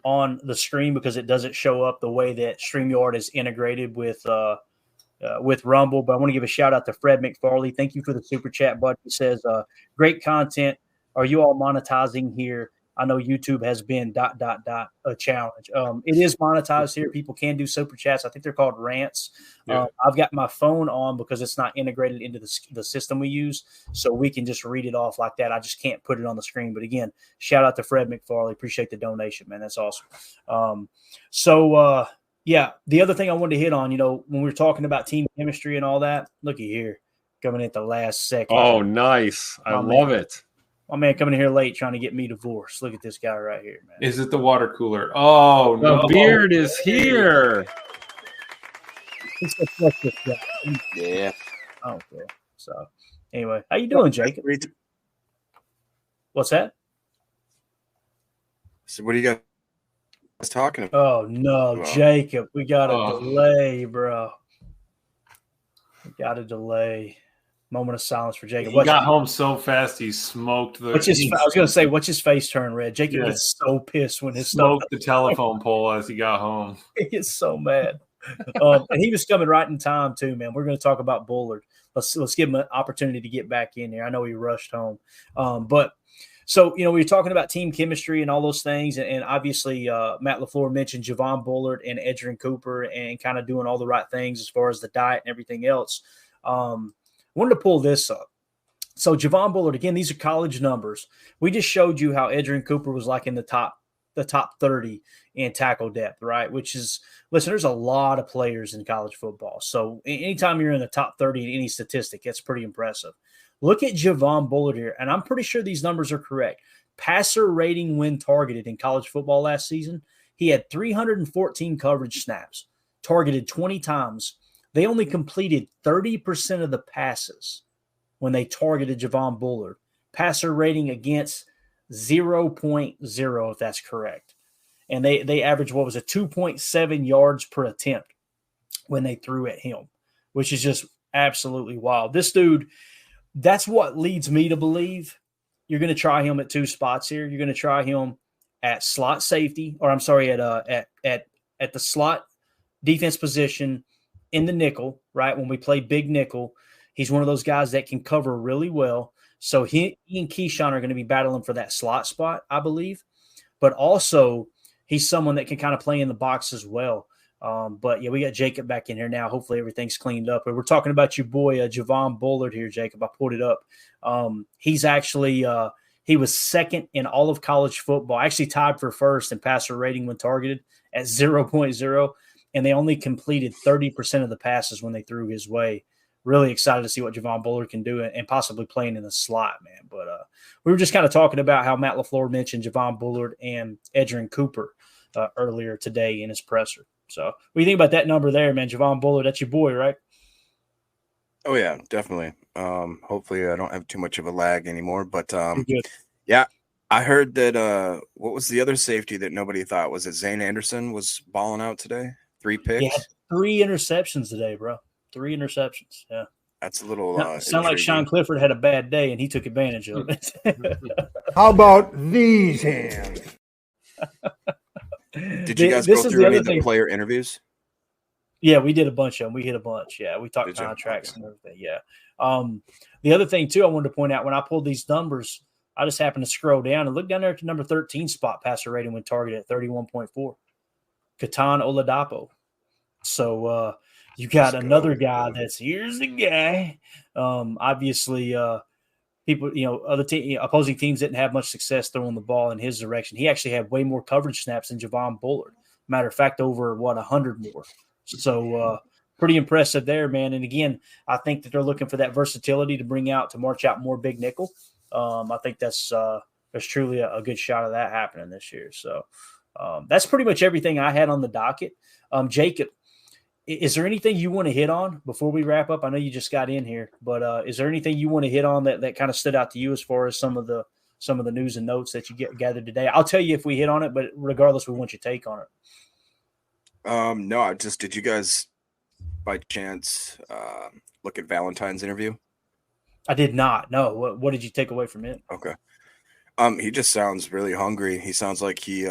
on the stream because it doesn't show up the way that StreamYard is integrated with Rumble. But I want to give a shout out to Fred McFarley. Thank you for the super chat, bud. He says, "Great content. Are you all monetizing here? I know YouTube has been ... a challenge. It is monetized here. People can do super chats. I think they're called rants. Yeah. I've got my phone on because it's not integrated into the system we use, so we can just read it off like that. I just can't put it on the screen. But again, shout out to Fred McFarley. Appreciate the donation, man. That's awesome. Yeah, the other thing I wanted to hit on, when we were talking about team chemistry and all that, looky here, coming at the last second. Oh, nice. I love it. My man coming in here late trying to get me divorced. Look at this guy right here, man. Is it the water cooler? Oh, the no. beard is here. Yeah. Oh, okay. So, anyway, how you doing, Jacob? What's that? So, what are you guys talking about? Oh, no, Jacob. We got a delay, bro. We got a delay. Moment of silence for Jacob. He got home so fast he smoked the. I was going to say, watch his face turn red. Jacob gets so pissed when his smoked the telephone pole as he got home. He gets so mad. And he was coming right in time too, man. We're going to talk about Bullard. Let's give him an opportunity to get back in here. I know he rushed home, but so we were talking about team chemistry and all those things, and obviously Matt LaFleur mentioned Javon Bullard and Edgerrin Cooper and kind of doing all the right things as far as the diet and everything else. Wanted to pull this up. So Javon Bullard, again, these are college numbers. We just showed you how Edgerrin Cooper was like in the top 30 in tackle depth, right? Which is, listen, there's a lot of players in college football. So anytime you're in the top 30 in any statistic, that's pretty impressive. Look at Javon Bullard here, and I'm pretty sure these numbers are correct. Passer rating when targeted in college football last season, he had 314 coverage snaps, targeted 20 times. They only completed 30% of the passes when they targeted Javon Bullard. Passer rating against 0.0, if that's correct. And they averaged, 2.7 yards per attempt when they threw at him, which is just absolutely wild. This dude, that's what leads me to believe you're going to try him at two spots here. You're going to try him at slot safety, or I'm sorry, at the slot defense position in the nickel, right? When we play big nickel, he's one of those guys that can cover really well. So he and Keyshawn are going to be battling for that slot spot, I believe. But also, he's someone that can kind of play in the box as well. But, yeah, we got Jacob back in here now. Hopefully everything's cleaned up. But we're talking about your boy, Javon Bullard here, Jacob. I pulled it up. He's actually he was second in all of college football, actually tied for first in passer rating when targeted at 0.0. And they only completed 30% of the passes when they threw his way. Really excited to see what Javon Bullard can do and possibly playing in the slot, man. But we were just kind of talking about how Matt LaFleur mentioned Javon Bullard and Edgerrin Cooper earlier today in his presser. So what do you think about that number there, man? Javon Bullard, that's your boy, right? Oh, yeah, definitely. Hopefully I don't have too much of a lag anymore. But, yeah, I heard that what was the other safety that nobody thought? Was it Zane Anderson was balling out today? 3 picks? Yeah, 3 interceptions today, bro. 3 interceptions. Yeah. That's a little sound like Sean Clifford had a bad day and he took advantage of it. How about these hands? Did you guys go through any of the player interviews? Yeah, we did a bunch of them. We hit a bunch. Yeah, we talked contracts and everything. Yeah. The other thing, too, I wanted to point out, when I pulled these numbers, I just happened to scroll down and look down there at the number 13 spot passer rating when targeted at 31.4. Katan Oladapo. So you got another guy that's here's the guy. Obviously, people, opposing teams didn't have much success throwing the ball in his direction. He actually had way more coverage snaps than Javon Bullard. Matter of fact, over 100 more. So pretty impressive there, man. And again, I think that they're looking for that versatility to march out more big nickel. I think there's truly a good shot of that happening this year. So that's pretty much everything I had on the docket. Jacob, is there anything you want to hit on before we wrap up? I know you just got in here, but is there anything you want to hit on that kind of stood out to you as far as some of the news and notes that you gathered today? I'll tell you if we hit on it, but regardless, we want your take on it. No, did you guys by chance look at Valentine's interview? I did not. No. What did you take away from it? Okay. He just sounds really hungry. He sounds like he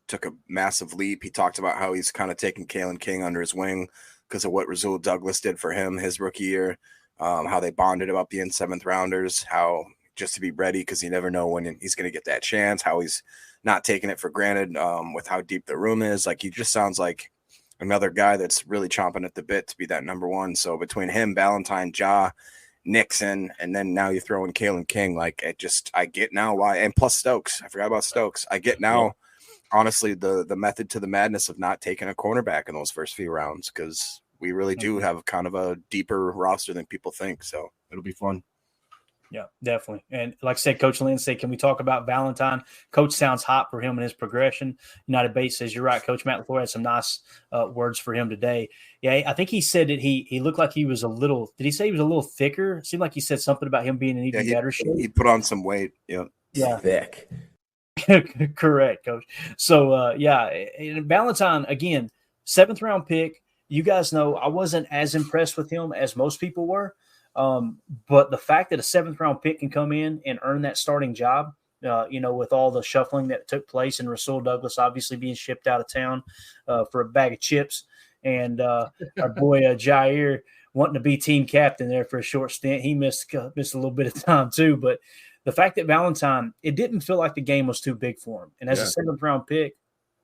took a massive leap. He talked about how he's kind of taken Kalen King under his wing because of what Rasul Douglas did for him his rookie year, how they bonded about being 7th rounders, how just to be ready, because you never know when he's going to get that chance, how he's not taking it for granted with how deep the room is. Like, he just sounds like another guy that's really chomping at the bit to be that number one. So between him, Valentine, Ja, Nixon, and then now you throw in Kalen King, like, I get now why. And plus Stokes. I forgot about Stokes. I get now, honestly, the method to the madness of not taking a cornerback in those first few rounds, because we really do have kind of a deeper roster than people think. So it'll be fun. Yeah, definitely. And like I said, Coach Lynn said, can we talk about Valentine? Coach sounds hot for him and his progression. United Bates says, you're right. Coach Matt LaFleur had some nice words for him today. Yeah, I think he said that he looked like he was a little – did he say he was a little thicker? It seemed like he said something about him being in even better shape. He put on some weight. Yeah. Thick. Correct, Coach. So, and Valentine, again, 7th-round pick. You guys know I wasn't as impressed with him as most people were. But the fact that a 7th-round pick can come in and earn that starting job, with all the shuffling that took place and Rasul Douglas obviously being shipped out of town for a bag of chips, and our boy Jair wanting to be team captain there for a short stint. He missed a little bit of time too. But the fact that Valentine, it didn't feel like the game was too big for him. And as a 7th-round pick,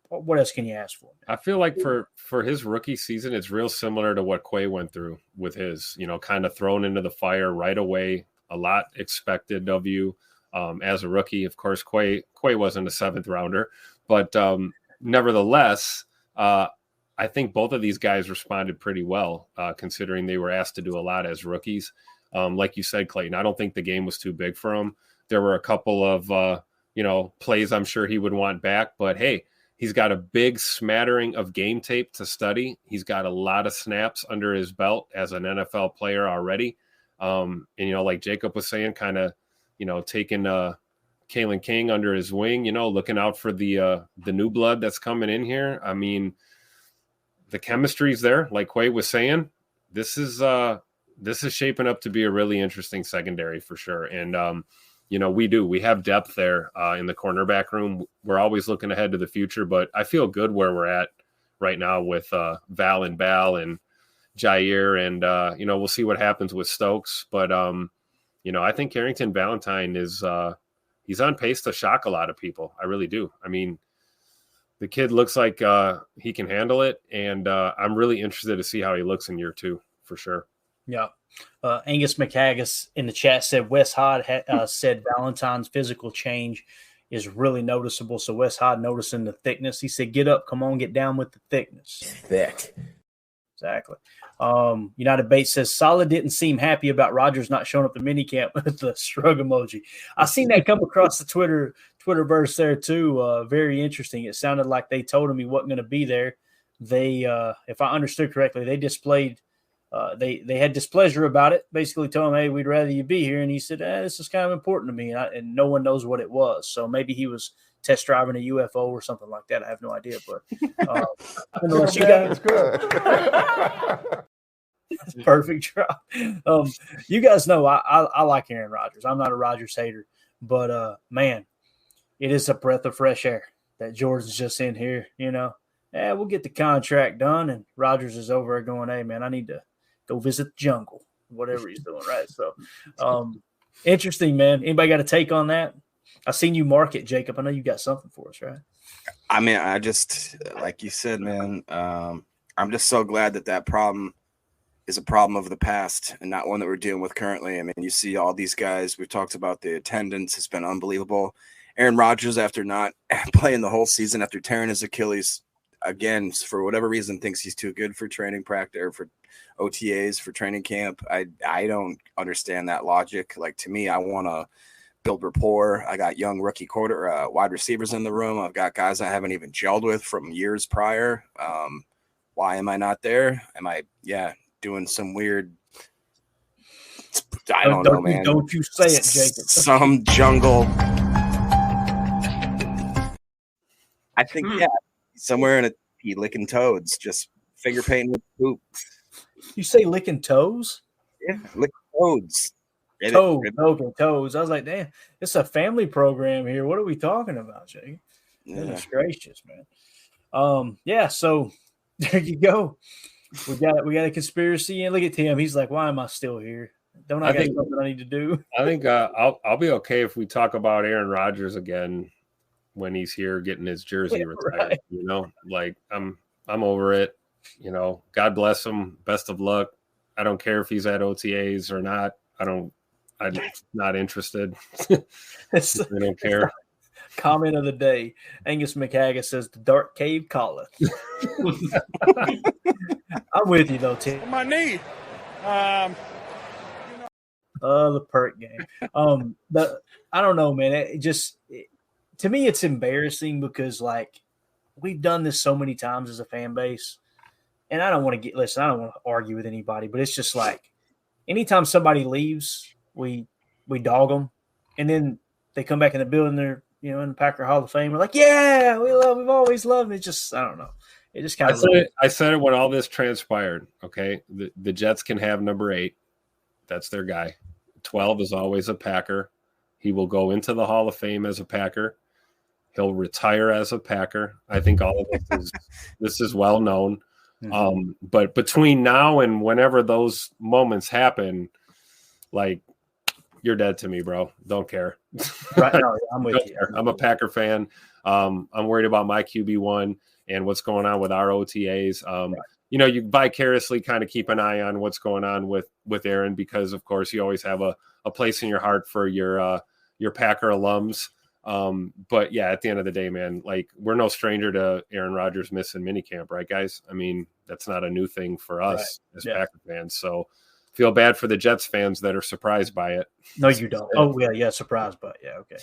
what else can you ask for? I feel like for his rookie season, it's real similar to what Quay went through with his, kind of thrown into the fire right away. A lot expected of you as a rookie. Of course, Quay wasn't a 7th rounder, but nevertheless, I think both of these guys responded pretty well, considering they were asked to do a lot as rookies. Like you said, Clayton, I don't think the game was too big for him. There were a couple of, plays I'm sure he would want back, but hey, he's got a big smattering of game tape to study. He's got a lot of snaps under his belt as an NFL player already. And, like Jacob was saying, kind of, taking Kalen King under his wing, looking out for the new blood that's coming in here. I mean, the chemistry's there. Like Quay was saying, this is shaping up to be a really interesting secondary for sure. And, we have depth there in the cornerback room. We're always looking ahead to the future, but I feel good where we're at right now with Val and Bal and Jair. And, we'll see what happens with Stokes. But, I think Carrington Valentine is he's on pace to shock a lot of people. I really do. I mean, the kid looks like he can handle it. And I'm really interested to see how he looks in year 2 for sure. Yeah. Angus McHaggis in the chat said Wes Hod said Valentine's physical change is really noticeable. So Wes Hod noticing the thickness. He said, get up, come on, get down with the thickness. Thick. Exactly. United Bates says Solid didn't seem happy about Rodgers not showing up to minicamp with the shrug emoji. I seen that come across the Twitterverse there too. Very interesting. It sounded like they told him he wasn't going to be there. They, if I understood correctly, they displayed they had displeasure about it, basically told him, hey, we'd rather you be here. And he said, this is kind of important to me. And no one knows what it was. So maybe he was test driving a UFO or something like that. I have no idea. But unless you guys, perfect drop. You guys know I like Aaron Rodgers. I'm not a Rodgers hater. But, man, it is a breath of fresh air that Jordan's just in here, we'll get the contract done. And Rodgers is over there going, hey, man, I need to go visit the jungle, whatever he's doing, right? So, interesting, man. Anybody got a take on that? I seen you mark it, Jacob. I know you got something for us, right? I mean, I just, like you said, man, I'm just so glad that problem is a problem of the past and not one that we're dealing with currently. I mean, you see all these guys. We've talked about the attendance. It's been unbelievable. Aaron Rodgers, after not playing the whole season, after tearing his Achilles, again, for whatever reason, thinks he's too good for training practice or for OTAs, for training camp. I don't understand that logic. Like, to me, I want to build rapport. I got young rookie wide receivers in the room. I've got guys I haven't even gelled with from years prior. Why am I not there? Am I, doing some weird, I don't know, man. Don't you say it, Jacob. Some jungle. I think, somewhere in he licking toads, just finger painting with poop. You say licking toes? Yeah, licking toads. Toes. I was like, damn, it's a family program here. What are we talking about, Jake? Goodness gracious, man. So there you go. We got a conspiracy, and look at Tim. He's like, why am I still here? Don't I got something I need to do? I think I'll be okay if we talk about Aaron Rodgers again when he's here getting his jersey retired. Right. You know, like I'm over it. You know, God bless him. Best of luck. I don't care if he's at OTAs or not. I'm not interested. I don't care. Comment of the day. Angus McHaggis says the dark cave calleth. I'm with you though, Tim. My knee. The perk game. I don't know, man. To me, it's embarrassing because like we've done this so many times as a fan base, and I don't want to argue with anybody, but it's just like anytime somebody leaves, we dog them, and then they come back in the building. They're in the Packer Hall of Fame. We're like, yeah, we've always loved them. It's just I don't know. It just kind of. I said it when all this transpired. Okay, the Jets can have number 8. That's their guy. 12 is always a Packer. He will go into the Hall of Fame as a Packer. He'll retire as a Packer. I think all of this is well known. Mm-hmm. But between now and whenever those moments happen, like you're dead to me, bro. Don't care. Right now, I'm with you. I'm a Packer fan. I'm worried about my QB1 and what's going on with our OTAs. Right. You vicariously kind of keep an eye on what's going on with Aaron because, of course, you always have a place in your heart for your Packer alums. But yeah, at the end of the day, man, like we're no stranger to Aaron Rodgers missing minicamp, right, guys? I mean, that's not a new thing for us as Packer fans. So feel bad for the Jets fans that are surprised by it. No, you don't. Oh yeah, surprised by it. Yeah, okay.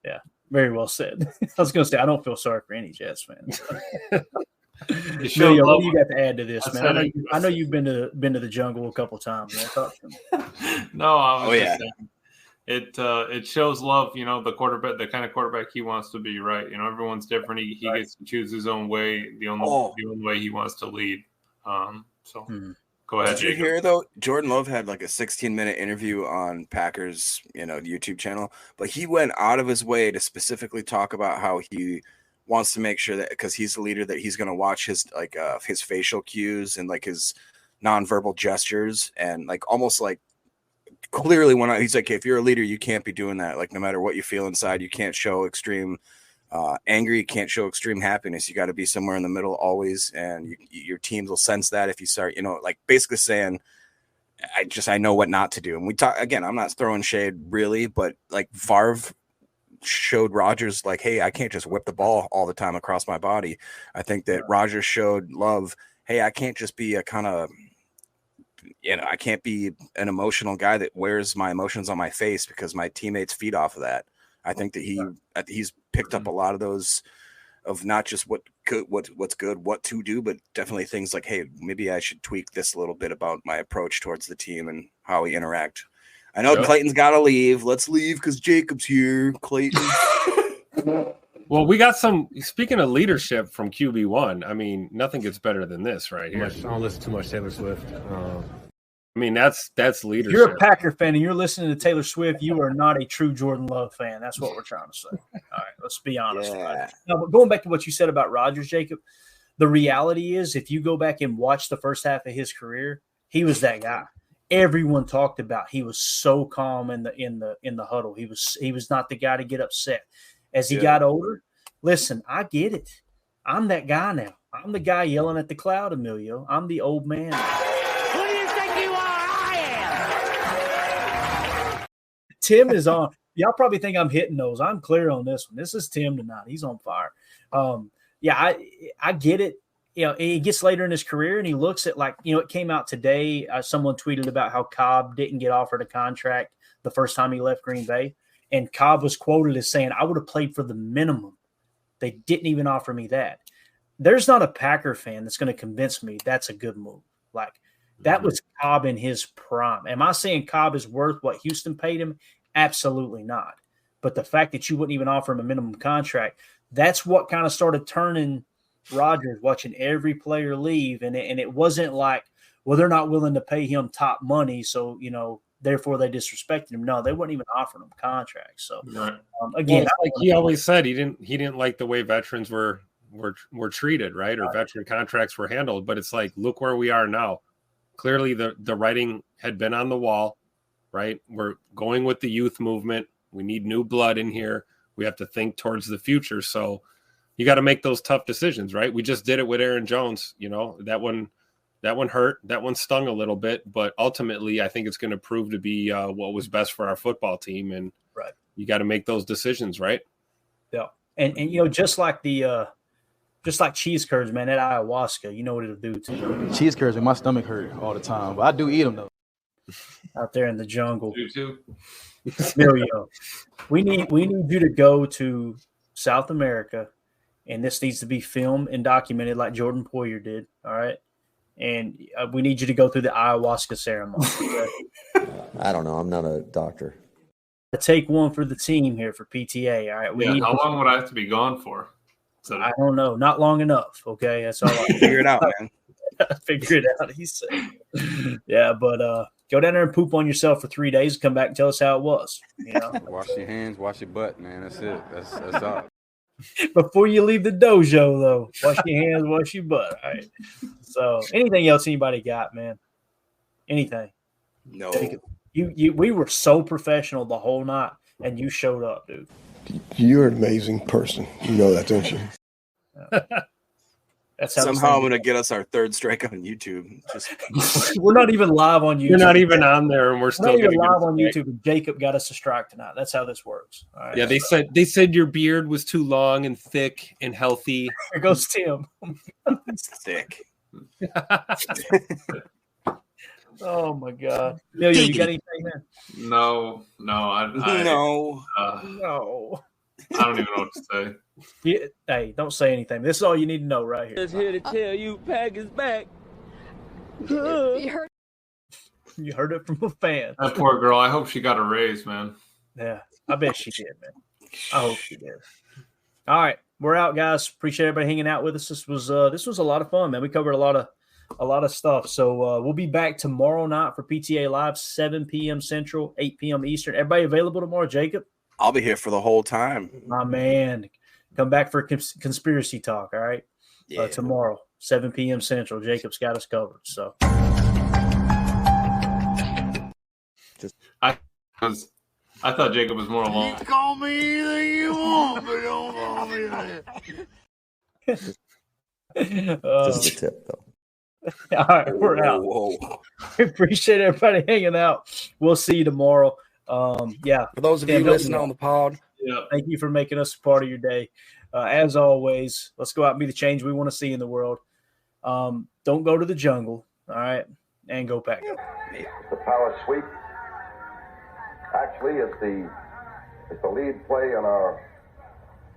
Yeah, very well said. I was going to say I don't feel sorry for any Jets fans. Amelia, what do you got to add to this, man? I know you've been to the jungle a couple times, man. Talk to me. No, I was just saying. It shows love, the quarterback, the kind of quarterback he wants to be, right? Everyone's different. He gets to choose his own way, the only way he wants to lead. Go ahead, Did you hear, though, Jordan Love had like a 16-minute interview on Packers, YouTube channel, but he went out of his way to specifically talk about how he wants to make sure that because he's the leader that he's going to watch his facial cues and like his nonverbal gestures and like almost like clearly he's like, if you're a leader, you can't be doing that. Like no matter what you feel inside, you can't show extreme anger. You can't show extreme happiness. You got to be somewhere in the middle always. And your teams will sense that if you start, like basically saying, I know what not to do. And we talk again, I'm not throwing shade really, but like Favre showed Rodgers like, hey, I can't just whip the ball all the time across my body. I think that Rodgers showed Love, hey, I can't just be a kind of, I can't be an emotional guy that wears my emotions on my face because my teammates feed off of that. I think that he's picked up a lot of those of not just what's good, what to do, but definitely things like, hey, maybe I should tweak this a little bit about my approach towards the team and how we interact. I know Clayton's got to leave. Let's leave because Jacob's here. Clayton. Well, we got speaking of leadership from QB1, I mean, nothing gets better than this right here. I don't listen too much Taylor Swift. I mean, that's leadership. If you're a Packer fan and you're listening to Taylor Swift, you are not a true Jordan Love fan. That's what we're trying to say. All right, let's be honest. Yeah. Now, but going back to what you said about Rodgers, Jacob, the reality is if you go back and watch the first half of his career, he was that guy. Everyone talked about he was so calm in the huddle. He was not the guy to get upset. As he got older, listen, I get it. I'm that guy now. I'm the guy yelling at the cloud, Emilio. I'm the old man. Who do you think you are? I am. Tim is on. Y'all probably think I'm hitting those. I'm clear on this one. This is Tim tonight. He's on fire. I get it. He gets later in his career and he looks at it came out today. Someone tweeted about how Cobb didn't get offered a contract the first time he left Green Bay. And Cobb was quoted as saying, I would have played for the minimum. They didn't even offer me that. There's not a Packer fan that's going to convince me that's a good move. Like that was Cobb in his prime. Am I saying Cobb is worth what Houston paid him? Absolutely not. But the fact that you wouldn't even offer him a minimum contract, that's what kind of started turning Rodgers, watching every player leave. And it wasn't like, well, they're not willing to pay him top money. So, therefore they disrespected him. No, they weren't even offering him contracts. So again, like he always said, he didn't like the way veterans were treated, right? Or veteran contracts were handled. But it's like, look where we are now. Clearly the writing had been on the wall. right? We're going with the youth movement. We need new blood in here. We have to think towards the future. So you got to make those tough decisions, right? We just did it with Aaron Jones. You know, that one hurt. That one stung a little bit, but ultimately I think it's going to prove to be what was best for our football team. And right, you got to make those decisions, right? Yeah. And you know, just like cheese curds, man, that ayahuasca, you know what it'll do to you. Cheese curds make my stomach hurt all the time, but I do eat them though. Out there in the jungle. You too. Mario, we need you to go to South America, and this needs to be filmed and documented like Jordan Poyer did. All right, and we need you to go through the ayahuasca ceremony. I don't know. I'm not a doctor. Take one for the team here for PTA. All right. How long would I have to be gone for? So I don't know. Not long enough. Okay, that's all. Figure it out, man. Figure it out. He said. Yeah, but go down there and poop on yourself for 3 days. Come back and tell us how it was. You know? Wash your hands, wash your butt, man. That's it. That's all. Before you leave the dojo, though, wash your hands, wash your butt. All right. So, anything else anybody got, man? Anything? No. We were so professional the whole night, and you showed up, dude. You're an amazing person. You know that, don't you? That's how somehow I'm going to get us our third strike on YouTube. Just we're not even live on YouTube. You're not even on there, and we're still not even gonna live get a on strike. YouTube. And Jacob got us a strike tonight. That's how this works. All right. Yeah, they said your beard was too long and thick and healthy. Here goes Tim. It's thick. Oh my God. Yo, you got anything there? No. No. I don't even know what to say. Yeah, hey, don't say anything. This is all you need to know right here. Just here to tell you, Pack is back. You heard it from a fan. That poor girl. I hope she got a raise, man. Yeah, I bet she did, man. I hope she did. All right, we're out, guys. Appreciate everybody hanging out with us. This was a lot of fun, man. We covered a lot of stuff. So we'll be back tomorrow night for PTA Live, 7 p.m. Central, 8 p.m. Eastern. Everybody available tomorrow, Jacob? I'll be here for the whole time. My man. Come back for conspiracy talk, all right? Yeah. Tomorrow, 7 p.m. Central. Jacob's got us covered. So I thought Jacob was more alone. You can call me anything you want, but don't call me that. Just a tip, though. All right, we're out. Whoa. Appreciate everybody hanging out. We'll see you tomorrow. Yeah. For those of you listening on the pod, thank you for making us a part of your day. As always, let's go out and be the change we want to see in the world. Don't go to the jungle, all right? And go Pack. The power sweep actually is the lead play in our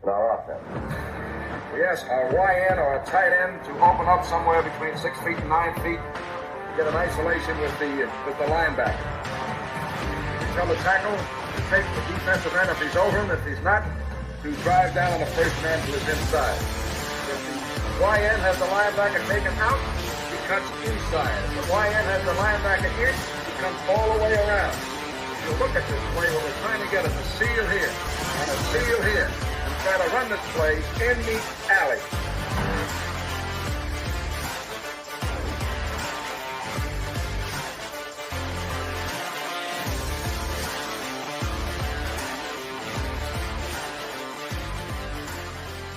offense. We ask our YN or a tight end to open up somewhere between 6 feet and 9 feet to get an isolation with the linebacker. Tell the tackle to take the defensive end if he's over him. If he's not, to drive down on the first man to his inside. If the YN has the linebacker taken out, he cuts inside. If the YN has the linebacker in, he comes all the way around. If you look at this play, what we're trying to get is a seal here and a seal here, and try to run this play in the alley.